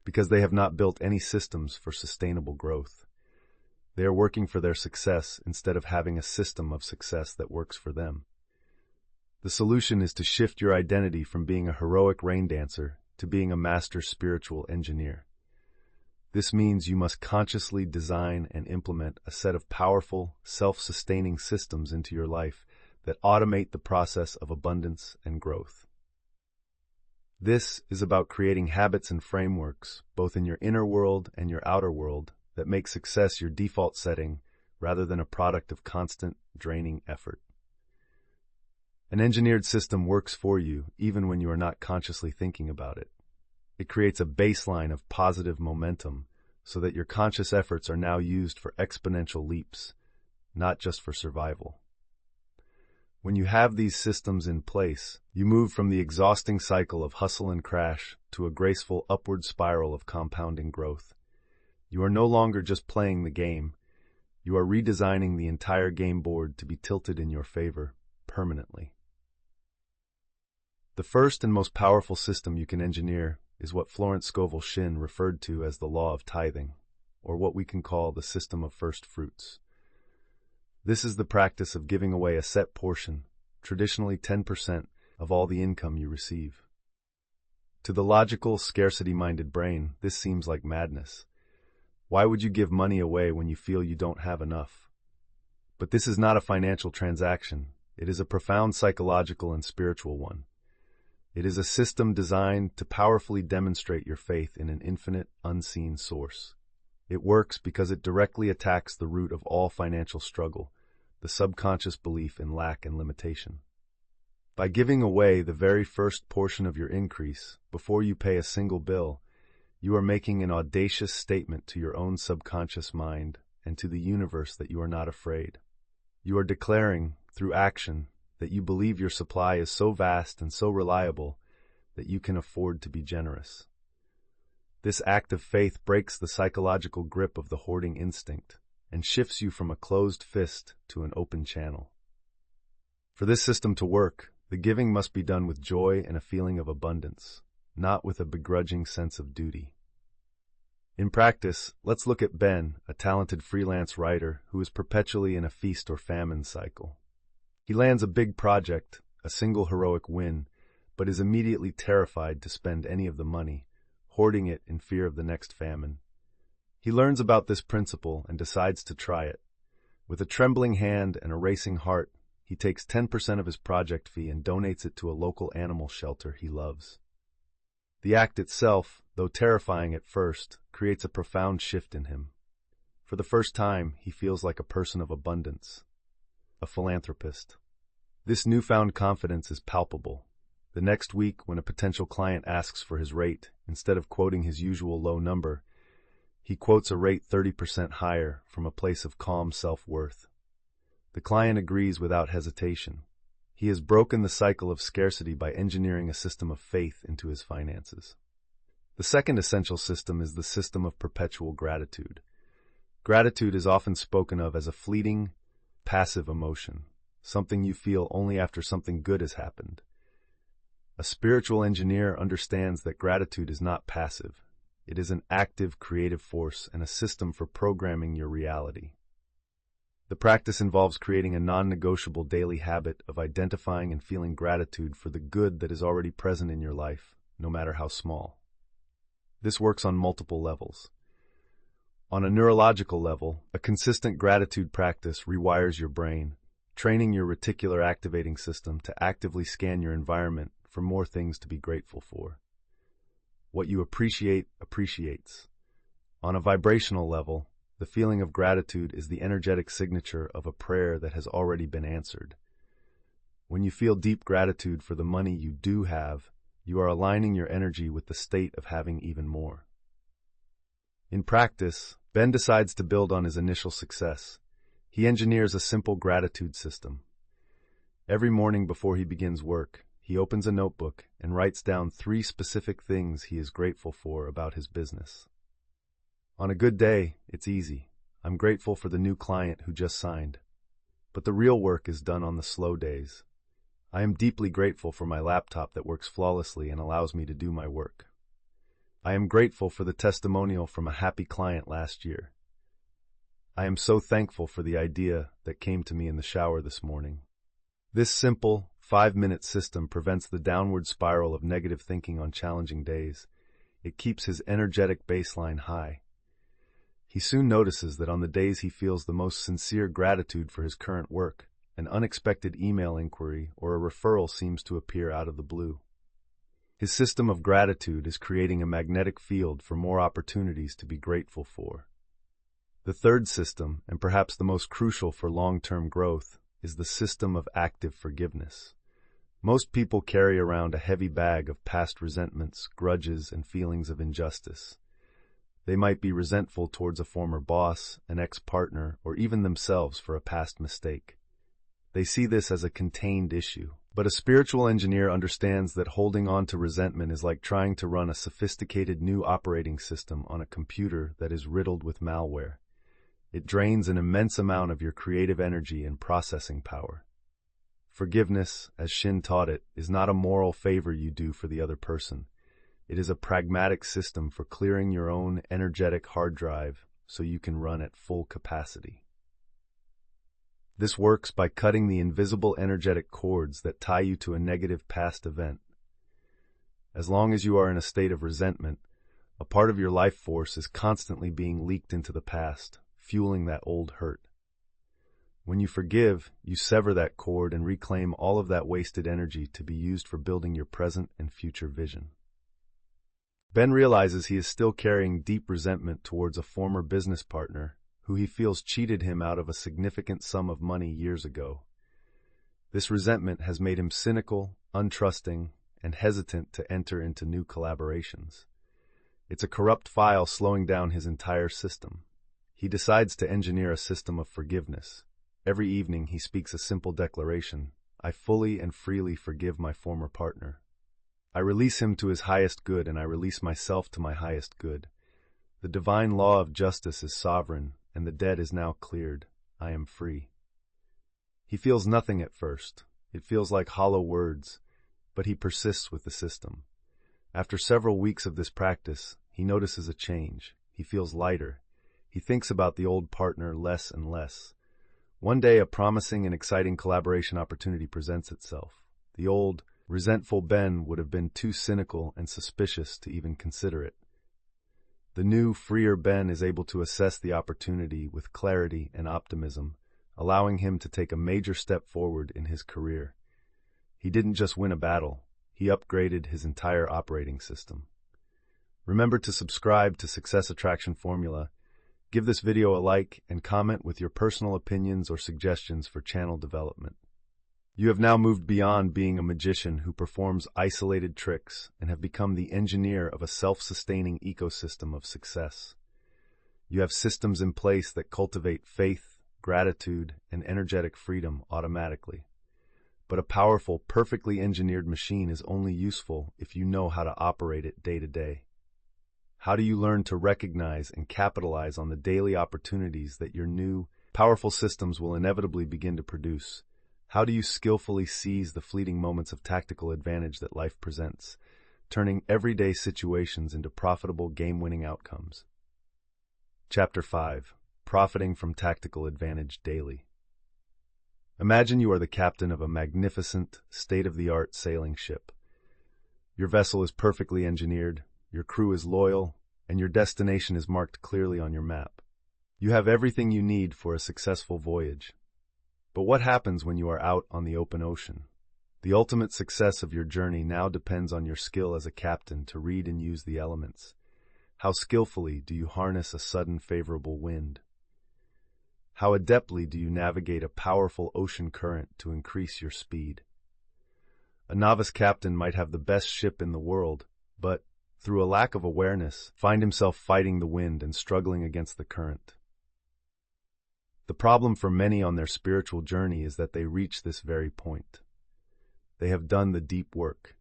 because they have not built any systems for sustainable growth. They are working for their success instead of having a system of success that works for them. The solution is to shift your identity from being a heroic rain dancer to being a master spiritual engineer. This means you must consciously design and implement a set of powerful, self-sustaining systems into your life that automate the process of abundance and growth. This is about creating habits and frameworks, both in your inner world and your outer world, that make success your default setting rather than a product of constant, draining effort. An engineered system works for you even when you are not consciously thinking about it. It creates a baseline of positive momentum so that your conscious efforts are now used for exponential leaps, not just for survival. When you have these systems in place, you move from the exhausting cycle of hustle and crash to a graceful upward spiral of compounding growth. You are no longer just playing the game. You are redesigning the entire game board to be tilted in your favor permanently. The first and most powerful system you can engineer is what Florence Scovel Shinn referred to as the law of tithing, or what we can call the system of first fruits. This is the practice of giving away a set portion, traditionally 10%, of all the income you receive. To the logical, scarcity-minded brain, this seems like madness. Why would you give money away when you feel you don't have enough? But this is not a financial transaction. It is a profound psychological and spiritual one. It is a system designed to powerfully demonstrate your faith in an infinite, unseen source. It works because it directly attacks the root of all financial struggle, the subconscious belief in lack and limitation. By giving away the very first portion of your increase before you pay a single bill, you are making an audacious statement to your own subconscious mind and to the universe that you are not afraid. You are declaring, through action, that you believe your supply is so vast and so reliable that you can afford to be generous. This act of faith breaks the psychological grip of the hoarding instinct and shifts you from a closed fist to an open channel. For this system to work, the giving must be done with joy and a feeling of abundance, not with a begrudging sense of duty. In practice, let's look at Ben, a talented freelance writer who is perpetually in a feast or famine cycle. He lands a big project, a single heroic win, but is immediately terrified to spend any of the money, hoarding it in fear of the next famine. He learns about this principle and decides to try it. With a trembling hand and a racing heart, he takes 10% of his project fee and donates it to a local animal shelter he loves. The act itself, though terrifying at first, creates a profound shift in him. For the first time, he feels like a person of abundance, a philanthropist. This newfound confidence is palpable. The next week, when a potential client asks for his rate, instead of quoting his usual low number, he quotes a rate 30% higher from a place of calm self-worth. The client agrees without hesitation. He has broken the cycle of scarcity by engineering a system of faith into his finances. The second essential system is the system of perpetual gratitude. Gratitude is often spoken of as a fleeting, passive emotion, something you feel only after something good has happened. A spiritual engineer understands that gratitude is not passive. It is an active, creative force and a system for programming your reality. The practice involves creating a non-negotiable daily habit of identifying and feeling gratitude for the good that is already present in your life, no matter how small. This works on multiple levels. On a neurological level, a consistent gratitude practice rewires your brain, training your reticular activating system to actively scan your environment for more things to be grateful for. What you appreciate appreciates. On a vibrational level, the feeling of gratitude is the energetic signature of a prayer that has already been answered. When you feel deep gratitude for the money you do have, you are aligning your energy with the state of having even more. In practice, Ben decides to build on his initial success. He engineers a simple gratitude system. Every morning before he begins work, he opens a notebook and writes down 3 specific things he is grateful for about his business. On a good day, it's easy. I'm grateful for the new client who just signed. But the real work is done on the slow days. I am deeply grateful for my laptop that works flawlessly and allows me to do my work. I am grateful for the testimonial from a happy client last year. I am so thankful for the idea that came to me in the shower this morning. This simple, 5-minute system prevents the downward spiral of negative thinking on challenging days. It keeps his energetic baseline high. He soon notices that on the days he feels the most sincere gratitude for his current work, an unexpected email inquiry or a referral seems to appear out of the blue. His system of gratitude is creating a magnetic field for more opportunities to be grateful for. The third system, and perhaps the most crucial for long-term growth, is the system of active forgiveness. Most people carry around a heavy bag of past resentments, grudges, and feelings of injustice. They might be resentful towards a former boss, an ex-partner, or even themselves for a past mistake. They see this as a contained issue. But a spiritual engineer understands that holding on to resentment is like trying to run a sophisticated new operating system on a computer that is riddled with malware. It drains an immense amount of your creative energy and processing power. Forgiveness, as Shinn taught it, is not a moral favor you do for the other person. It is a pragmatic system for clearing your own energetic hard drive so you can run at full capacity. This works by cutting the invisible energetic cords that tie you to a negative past event. As long as you are in a state of resentment, a part of your life force is constantly being leaked into the past, fueling that old hurt. When you forgive, you sever that cord and reclaim all of that wasted energy to be used for building your present and future vision. Ben realizes he is still carrying deep resentment towards a former business partner who he feels cheated him out of a significant sum of money years ago. This resentment has made him cynical, untrusting, and hesitant to enter into new collaborations. It's a corrupt file slowing down his entire system. He decides to engineer a system of forgiveness. Every evening he speaks a simple declaration: I fully and freely forgive my former partner. I release him to his highest good, and I release myself to my highest good. The divine law of justice is sovereign, and the debt is now cleared. I am free. He feels nothing at first. It feels like hollow words, but he persists with the system. After several weeks of this practice, he notices a change. He feels lighter. He thinks about the old partner less and less. One day, a promising and exciting collaboration opportunity presents itself. The old, resentful Ben would have been too cynical and suspicious to even consider it. The new, freer Ben is able to assess the opportunity with clarity and optimism, allowing him to take a major step forward in his career. He didn't just win a battle, he upgraded his entire operating system. Remember to subscribe to Success Attraction Formula. Give this video a like and comment with your personal opinions or suggestions for channel development. You have now moved beyond being a magician who performs isolated tricks and have become the engineer of a self-sustaining ecosystem of success. You have systems in place that cultivate faith, gratitude, and energetic freedom automatically. But a powerful, perfectly engineered machine is only useful if you know how to operate it day to day. How do you learn to recognize and capitalize on the daily opportunities that your new, powerful systems will inevitably begin to produce? How do you skillfully seize the fleeting moments of tactical advantage that life presents, turning everyday situations into profitable game-winning outcomes? Chapter 5. Profiting from Tactical Advantage Daily. Imagine you are the captain of a magnificent, state-of-the-art sailing ship. Your vessel is perfectly engineered, your crew is loyal, and your destination is marked clearly on your map. You have everything you need for a successful voyage. But what happens when you are out on the open ocean? The ultimate success of your journey now depends on your skill as a captain to read and use the elements. How skillfully do you harness a sudden favorable wind? How adeptly do you navigate a powerful ocean current to increase your speed? A novice captain might have the best ship in the world, but, through a lack of awareness, find himself fighting the wind and struggling against the current. The problem for many on their spiritual journey is that they reach this very point. They have done the deep work.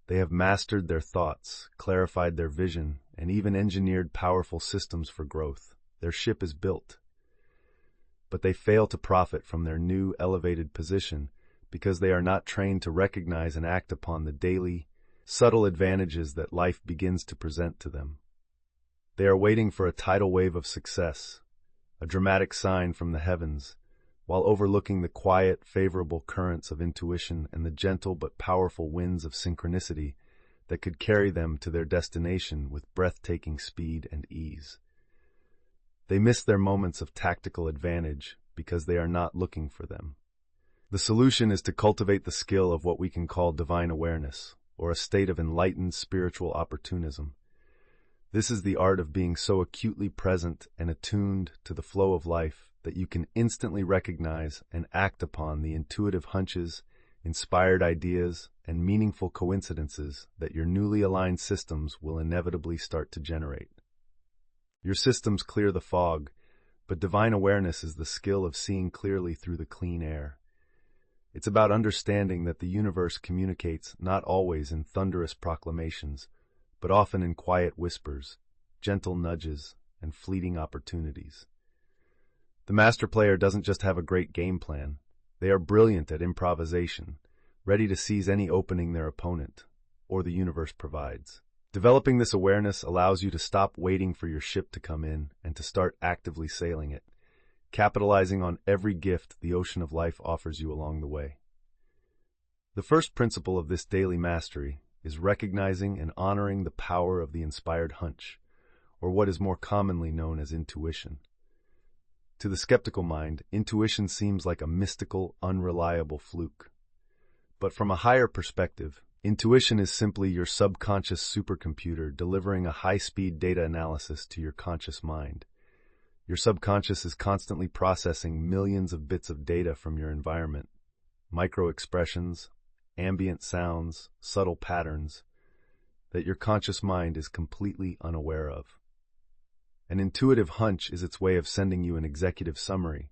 They have mastered their thoughts, clarified their vision, and even engineered powerful systems for growth. Their ship is built. But they fail to profit from their new, elevated position because they are not trained to recognize and act upon the daily, subtle advantages that life begins to present to them. They are waiting for a tidal wave of success, a dramatic sign from the heavens, while overlooking the quiet, favorable currents of intuition and the gentle but powerful winds of synchronicity that could carry them to their destination with breathtaking speed and ease. They miss their moments of tactical advantage because they are not looking for them. The solution is to cultivate the skill of what we can call divine awareness, or a state of enlightened spiritual opportunism. This is the art of being so acutely present and attuned to the flow of life that you can instantly recognize and act upon the intuitive hunches, inspired ideas, and meaningful coincidences that your newly aligned systems will inevitably start to generate. Your systems clear the fog, but divine awareness is the skill of seeing clearly through the clean air. It's about understanding that the universe communicates not always in thunderous proclamations, but often in quiet whispers, gentle nudges, and fleeting opportunities. The master player doesn't just have a great game plan. They are brilliant at improvisation, ready to seize any opening their opponent, or the universe provides. Developing this awareness allows you to stop waiting for your ship to come in and to start actively sailing it, capitalizing on every gift the ocean of life offers you along the way. The first principle of this daily mastery is recognizing and honoring the power of the inspired hunch, or what is more commonly known as intuition. To the skeptical mind, intuition seems like a mystical, unreliable fluke. But from a higher perspective, intuition is simply your subconscious supercomputer delivering a high-speed data analysis to your conscious mind. Your subconscious is constantly processing millions of bits of data from your environment, micro-expressions, ambient sounds, subtle patterns, that your conscious mind is completely unaware of. An intuitive hunch is its way of sending you an executive summary.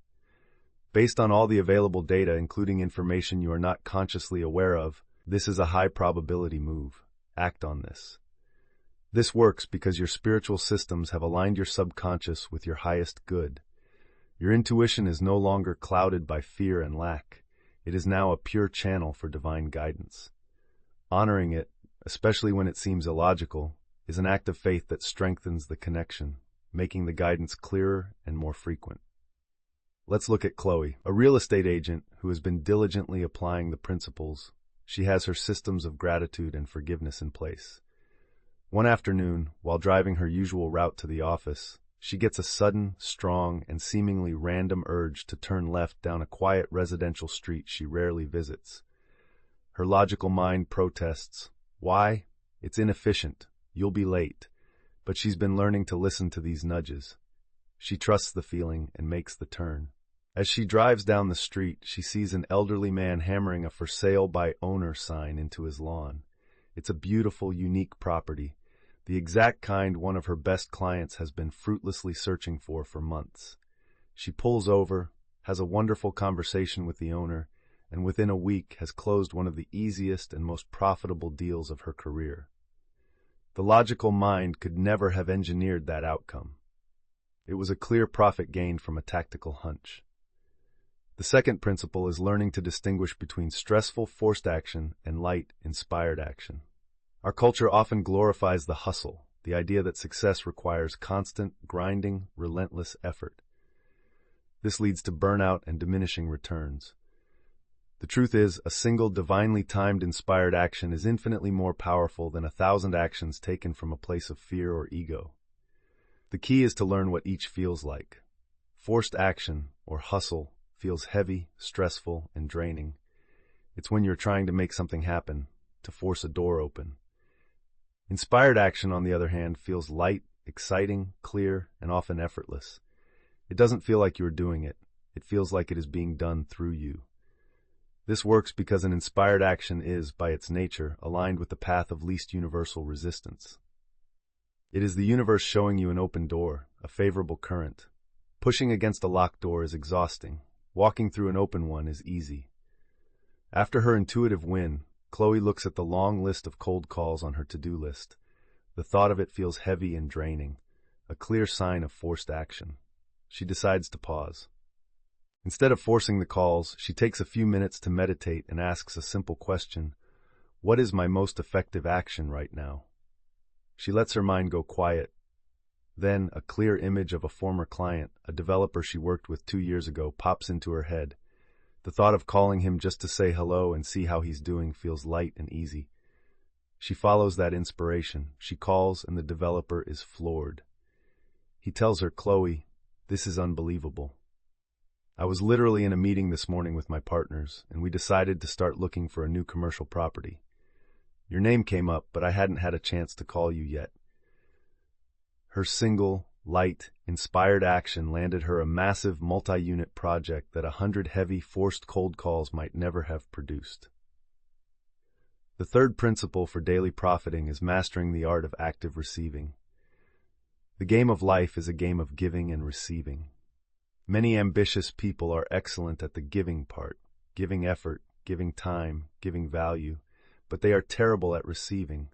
Based on all the available data, including information you are not consciously aware of, this is a high probability move. Act on this. This works because your spiritual systems have aligned your subconscious with your highest good. Your intuition is no longer clouded by fear and lack. It is now a pure channel for divine guidance. Honoring it, especially when it seems illogical, is an act of faith that strengthens the connection, making the guidance clearer and more frequent. Let's look at Chloe, a real estate agent who has been diligently applying the principles. She has her systems of gratitude and forgiveness in place. One afternoon, while driving her usual route to the office, she gets a sudden, strong, and seemingly random urge to turn left down a quiet residential street she rarely visits. Her logical mind protests, "Why? It's inefficient. You'll be late." But she's been learning to listen to these nudges. She trusts the feeling and makes the turn. As she drives down the street, she sees an elderly man hammering a "For Sale by Owner" sign into his lawn. It's a beautiful, unique property, the exact kind one of her best clients has been fruitlessly searching for months. She pulls over, has a wonderful conversation with the owner, and within a week has closed one of the easiest and most profitable deals of her career. The logical mind could never have engineered that outcome. It was a clear profit gained from a tactical hunch. The second principle is learning to distinguish between stressful, forced action and light, inspired action. Our culture often glorifies the hustle, the idea that success requires constant, grinding, relentless effort. This leads to burnout and diminishing returns. The truth is, a single divinely timed inspired action is infinitely more powerful than 1,000 actions taken from a place of fear or ego. The key is to learn what each feels like. Forced action, or hustle, feels heavy, stressful, and draining. It's when you're trying to make something happen, to force a door open. Inspired action, on the other hand, feels light, exciting, clear, and often effortless. It doesn't feel like you're doing it. It feels like it is being done through you. This works because an inspired action is, by its nature, aligned with the path of least universal resistance. It is the universe showing you an open door, a favorable current. Pushing against a locked door is exhausting. Walking through an open one is easy. After her intuitive win, Chloe looks at the long list of cold calls on her to-do list. The thought of it feels heavy and draining, a clear sign of forced action. She decides to pause. Instead of forcing the calls, she takes a few minutes to meditate and asks a simple question: what is my most effective action right now? She lets her mind go quiet, Then, a clear image of a former client, a developer she worked with 2 years ago, pops into her head. The thought of calling him just to say hello and see how he's doing feels light and easy. She follows that inspiration. She calls, and the developer is floored. He tells her, "Chloe, this is unbelievable. I was literally in a meeting this morning with my partners, and we decided to start looking for a new commercial property. Your name came up, but I hadn't had a chance to call you yet." Her single, light, inspired action landed her a massive multi-unit project that 100 heavy, forced cold calls might never have produced. The third principle for daily profiting is mastering the art of active receiving. The game of life is a game of giving and receiving. Many ambitious people are excellent at the giving part, giving effort, giving time, giving value, but they are terrible at receiving.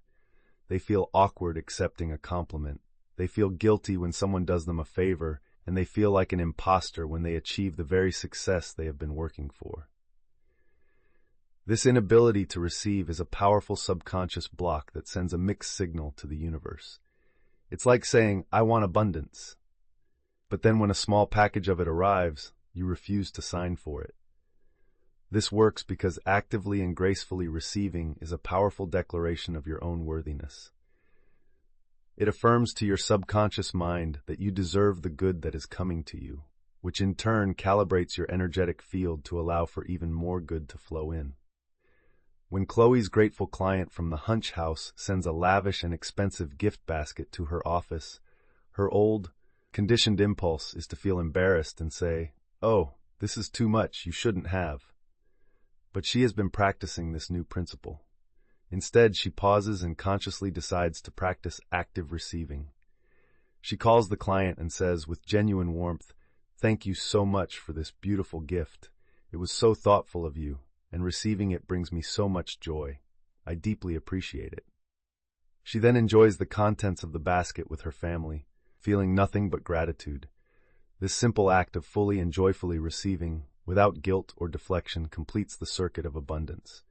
They feel awkward accepting a compliment. They feel guilty when someone does them a favor, and they feel like an imposter when they achieve the very success they have been working for. This inability to receive is a powerful subconscious block that sends a mixed signal to the universe. It's like saying, "I want abundance." But then when a small package of it arrives, you refuse to sign for it. This works because actively and gracefully receiving is a powerful declaration of your own worthiness. It affirms to your subconscious mind that you deserve the good that is coming to you, which in turn calibrates your energetic field to allow for even more good to flow in. When Chloe's grateful client from the Hunch House sends a lavish and expensive gift basket to her office, her old, conditioned impulse is to feel embarrassed and say, "Oh, this is too much, you shouldn't have." But she has been practicing this new principle. Instead, she pauses and consciously decides to practice active receiving. She calls the client and says with genuine warmth, "Thank you so much for this beautiful gift. It was so thoughtful of you, and receiving it brings me so much joy. I deeply appreciate it." She then enjoys the contents of the basket with her family, feeling nothing but gratitude. This simple act of fully and joyfully receiving, without guilt or deflection, completes the circuit of abundance.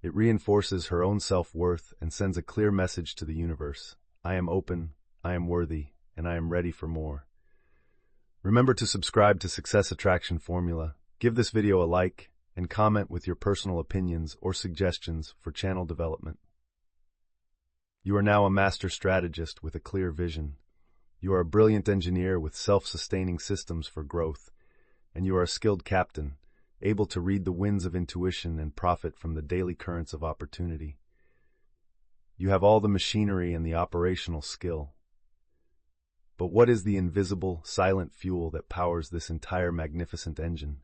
It reinforces her own self-worth and sends a clear message to the universe. I am open, I am worthy, and I am ready for more. Remember to subscribe to Success Attraction Formula, give this video a like, and comment with your personal opinions or suggestions for channel development. You are now a master strategist with a clear vision. You are a brilliant engineer with self-sustaining systems for growth, and you are a skilled captain, able to read the winds of intuition and profit from the daily currents of opportunity. You have all the machinery and the operational skill. But what is the invisible, silent fuel that powers this entire magnificent engine?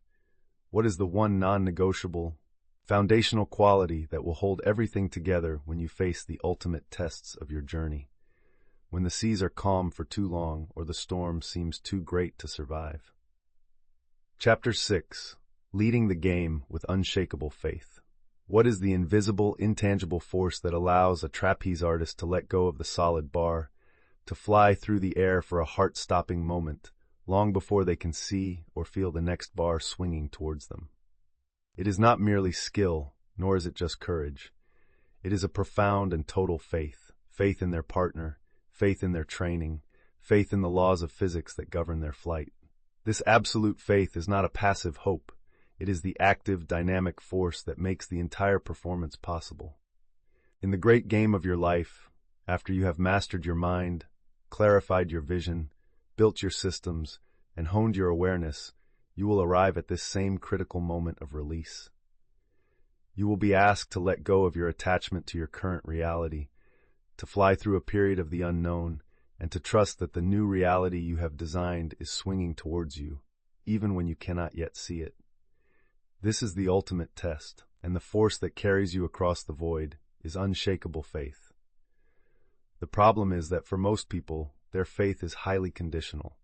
What is the one non-negotiable, foundational quality that will hold everything together when you face the ultimate tests of your journey? When the seas are calm for too long or the storm seems too great to survive. Chapter 6. Leading the game with unshakable faith. What is the invisible, intangible force that allows a trapeze artist to let go of the solid bar, to fly through the air for a heart-stopping moment, long before they can see or feel the next bar swinging towards them? It is not merely skill, nor is it just courage. It is a profound and total faith, faith in their partner, faith in their training, faith in the laws of physics that govern their flight. This absolute faith is not a passive hope. It is the active, dynamic force that makes the entire performance possible. In the great game of your life, after you have mastered your mind, clarified your vision, built your systems, and honed your awareness, you will arrive at this same critical moment of release. You will be asked to let go of your attachment to your current reality, to fly through a period of the unknown, and to trust that the new reality you have designed is swinging towards you, even when you cannot yet see it. This is the ultimate test, and the force that carries you across the void is unshakable faith. The problem is that for most people, their faith is highly conditional.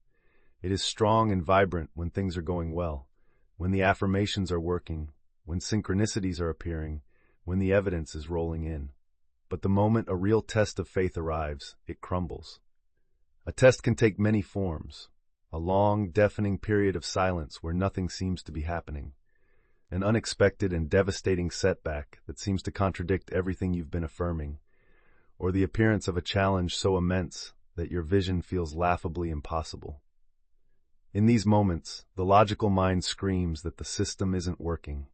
It is strong and vibrant when things are going well, when the affirmations are working, when synchronicities are appearing, when the evidence is rolling in. But the moment a real test of faith arrives, it crumbles. A test can take many forms: a long, deafening period of silence where nothing seems to be happening, an unexpected and devastating setback that seems to contradict everything you've been affirming, or the appearance of a challenge so immense that your vision feels laughably impossible. In these moments, the logical mind screams that the system isn't working.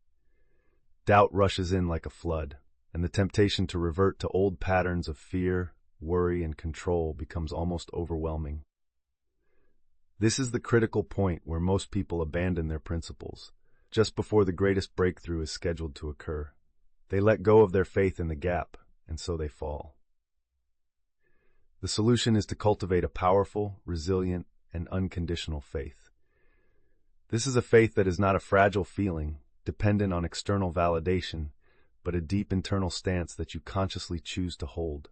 Doubt rushes in like a flood, and the temptation to revert to old patterns of fear, worry, and control becomes almost overwhelming. This is the critical point where most people abandon their principles, just before the greatest breakthrough is scheduled to occur. They let go of their faith in the gap, and so they fall. The solution is to cultivate a powerful, resilient, and unconditional faith. This is a faith that is not a fragile feeling, dependent on external validation, but a deep internal stance that you consciously choose to hold.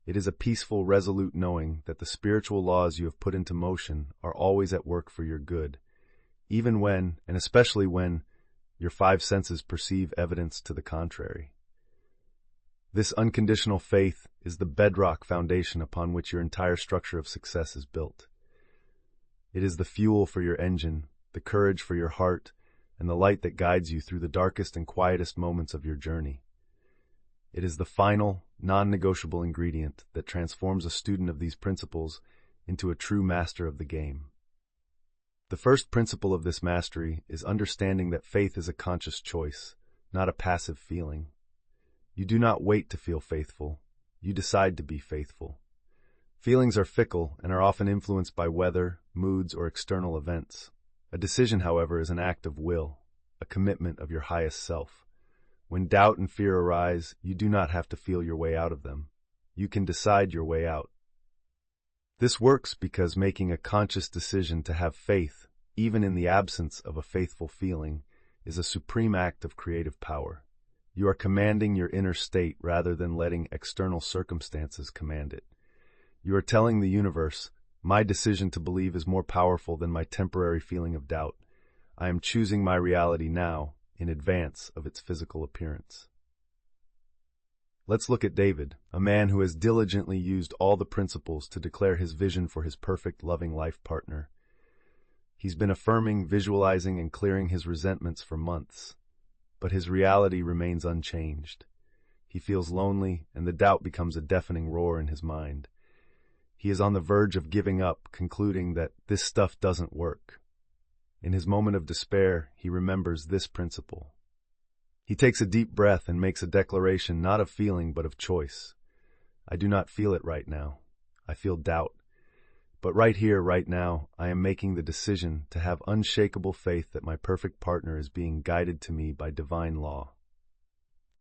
It is a peaceful, resolute knowing that the spiritual laws you have put into motion are always at work for your good, even when, and especially when, your five senses perceive evidence to the contrary. This unconditional faith is the bedrock foundation upon which your entire structure of success is built. It is the fuel for your engine, the courage for your heart, and the light that guides you through the darkest and quietest moments of your journey. It is the final, non-negotiable ingredient that transforms a student of these principles into a true master of the game. The first principle of this mastery is understanding that faith is a conscious choice, not a passive feeling. You do not wait to feel faithful. You decide to be faithful. Feelings are fickle and are often influenced by weather, moods, or external events. A decision, however, is an act of will, a commitment of your highest self. When doubt and fear arise, you do not have to feel your way out of them. You can decide your way out. This works because making a conscious decision to have faith, even in the absence of a faithful feeling, is a supreme act of creative power. You are commanding your inner state rather than letting external circumstances command it. You are telling the universe, my decision to believe is more powerful than my temporary feeling of doubt. I am choosing my reality now, in advance of its physical appearance. Let's look at David, a man who has diligently used all the principles to declare his vision for his perfect, loving life partner. He's been affirming, visualizing, and clearing his resentments for months, but his reality remains unchanged. He feels lonely, and the doubt becomes a deafening roar in his mind. He is on the verge of giving up, concluding that this stuff doesn't work. In his moment of despair, he remembers this principle. He takes a deep breath and makes a declaration not of feeling but of choice. I do not feel it right now. I feel doubt. But right here, right now, I am making the decision to have unshakable faith that my perfect partner is being guided to me by divine law.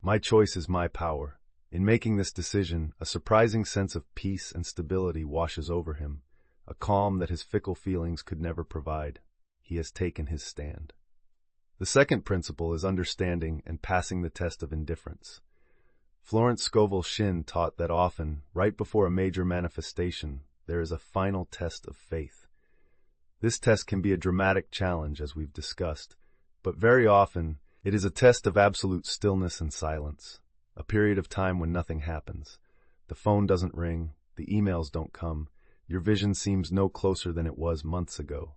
My choice is my power. In making this decision, a surprising sense of peace and stability washes over him, a calm that his fickle feelings could never provide. He has taken his stand. The second principle is understanding and passing the test of indifference. Florence Scovel Shinn taught that often, right before a major manifestation, there is a final test of faith. This test can be a dramatic challenge, as we've discussed, but very often it is a test of absolute stillness and silence, a period of time when nothing happens. The phone doesn't ring, the emails don't come, your vision seems no closer than it was months ago.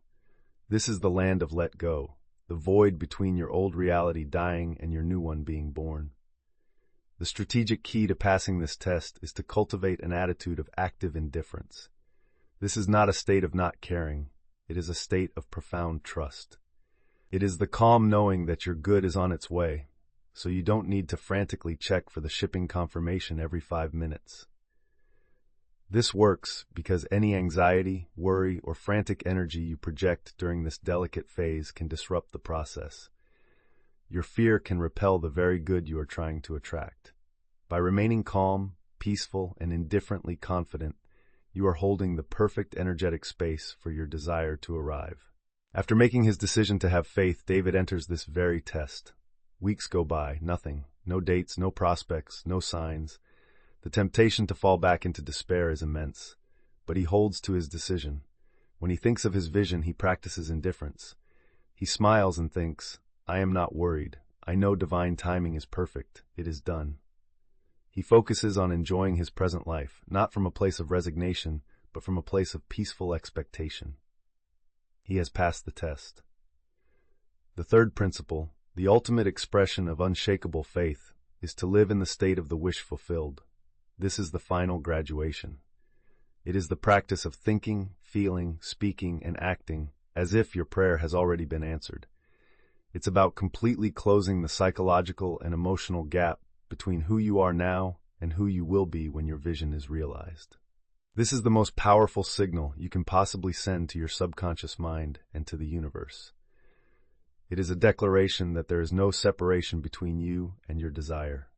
This is the land of let go, the void between your old reality dying and your new one being born. The strategic key to passing this test is to cultivate an attitude of active indifference. This is not a state of not caring. It is a state of profound trust. It is the calm knowing that your good is on its way, so you don't need to frantically check for the shipping confirmation every 5 minutes. This works because any anxiety, worry, or frantic energy you project during this delicate phase can disrupt the process. Your fear can repel the very good you are trying to attract. By remaining calm, peaceful, and indifferently confident, you are holding the perfect energetic space for your desire to arrive. After making his decision to have faith, David enters this very test. Weeks go by, nothing. No dates, no prospects, no signs. The temptation to fall back into despair is immense, but he holds to his decision. When he thinks of his vision, he practices indifference. He smiles and thinks, I am not worried. I know divine timing is perfect. It is done. He focuses on enjoying his present life, not from a place of resignation, but from a place of peaceful expectation. He has passed the test. The third principle, the ultimate expression of unshakable faith, is to live in the state of the wish fulfilled. This is the final graduation. It is the practice of thinking, feeling, speaking, and acting as if your prayer has already been answered. It's about completely closing the psychological and emotional gap between who you are now and who you will be when your vision is realized. This is the most powerful signal you can possibly send to your subconscious mind and to the universe. It is a declaration that there is no separation between you and your desire.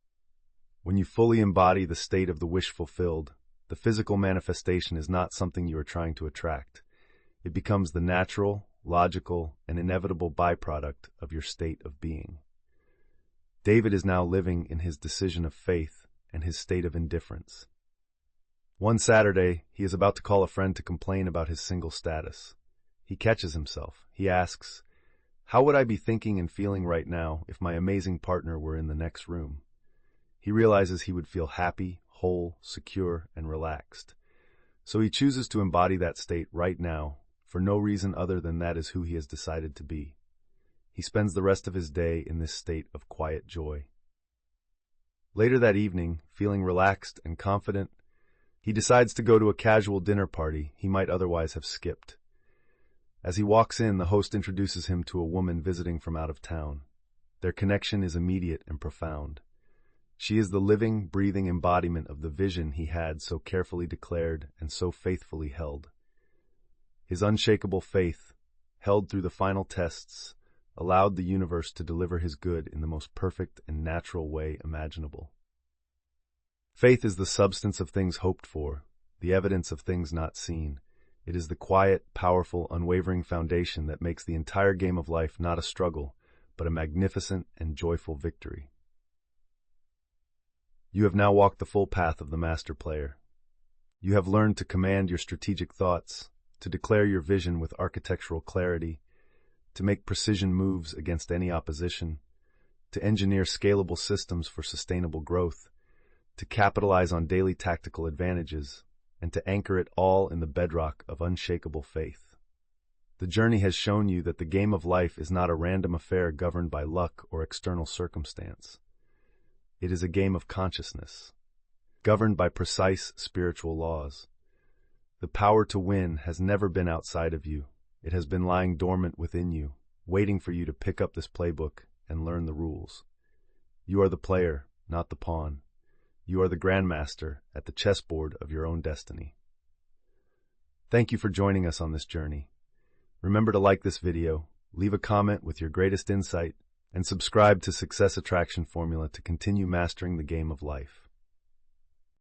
When you fully embody the state of the wish fulfilled, the physical manifestation is not something you are trying to attract. It becomes the natural, logical, and inevitable byproduct of your state of being. David is now living in his decision of faith and his state of indifference. One Saturday, he is about to call a friend to complain about his single status. He catches himself. He asks, "How would I be thinking and feeling right now if my amazing partner were in the next room?" He realizes he would feel happy, whole, secure, and relaxed. So he chooses to embody that state right now, for no reason other than that is who he has decided to be. He spends the rest of his day in this state of quiet joy. Later that evening, feeling relaxed and confident, he decides to go to a casual dinner party he might otherwise have skipped. As he walks in, the host introduces him to a woman visiting from out of town. Their connection is immediate and profound. She is the living, breathing embodiment of the vision he had so carefully declared and so faithfully held. His unshakable faith, held through the final tests, allowed the universe to deliver his good in the most perfect and natural way imaginable. Faith is the substance of things hoped for, the evidence of things not seen. It is the quiet, powerful, unwavering foundation that makes the entire game of life not a struggle, but a magnificent and joyful victory. You have now walked the full path of the master player. You have learned to command your strategic thoughts, to declare your vision with architectural clarity, to make precision moves against any opposition, to engineer scalable systems for sustainable growth, to capitalize on daily tactical advantages, and to anchor it all in the bedrock of unshakable faith. The journey has shown you that the game of life is not a random affair governed by luck or external circumstance. It is a game of consciousness, governed by precise spiritual laws. The power to win has never been outside of you. It has been lying dormant within you, waiting for you to pick up this playbook and learn the rules. You are the player, not the pawn. You are the grandmaster at the chessboard of your own destiny. Thank you for joining us on this journey. Remember to like this video, leave a comment with your greatest insight, and subscribe to Success Attraction Formula to continue mastering the game of life.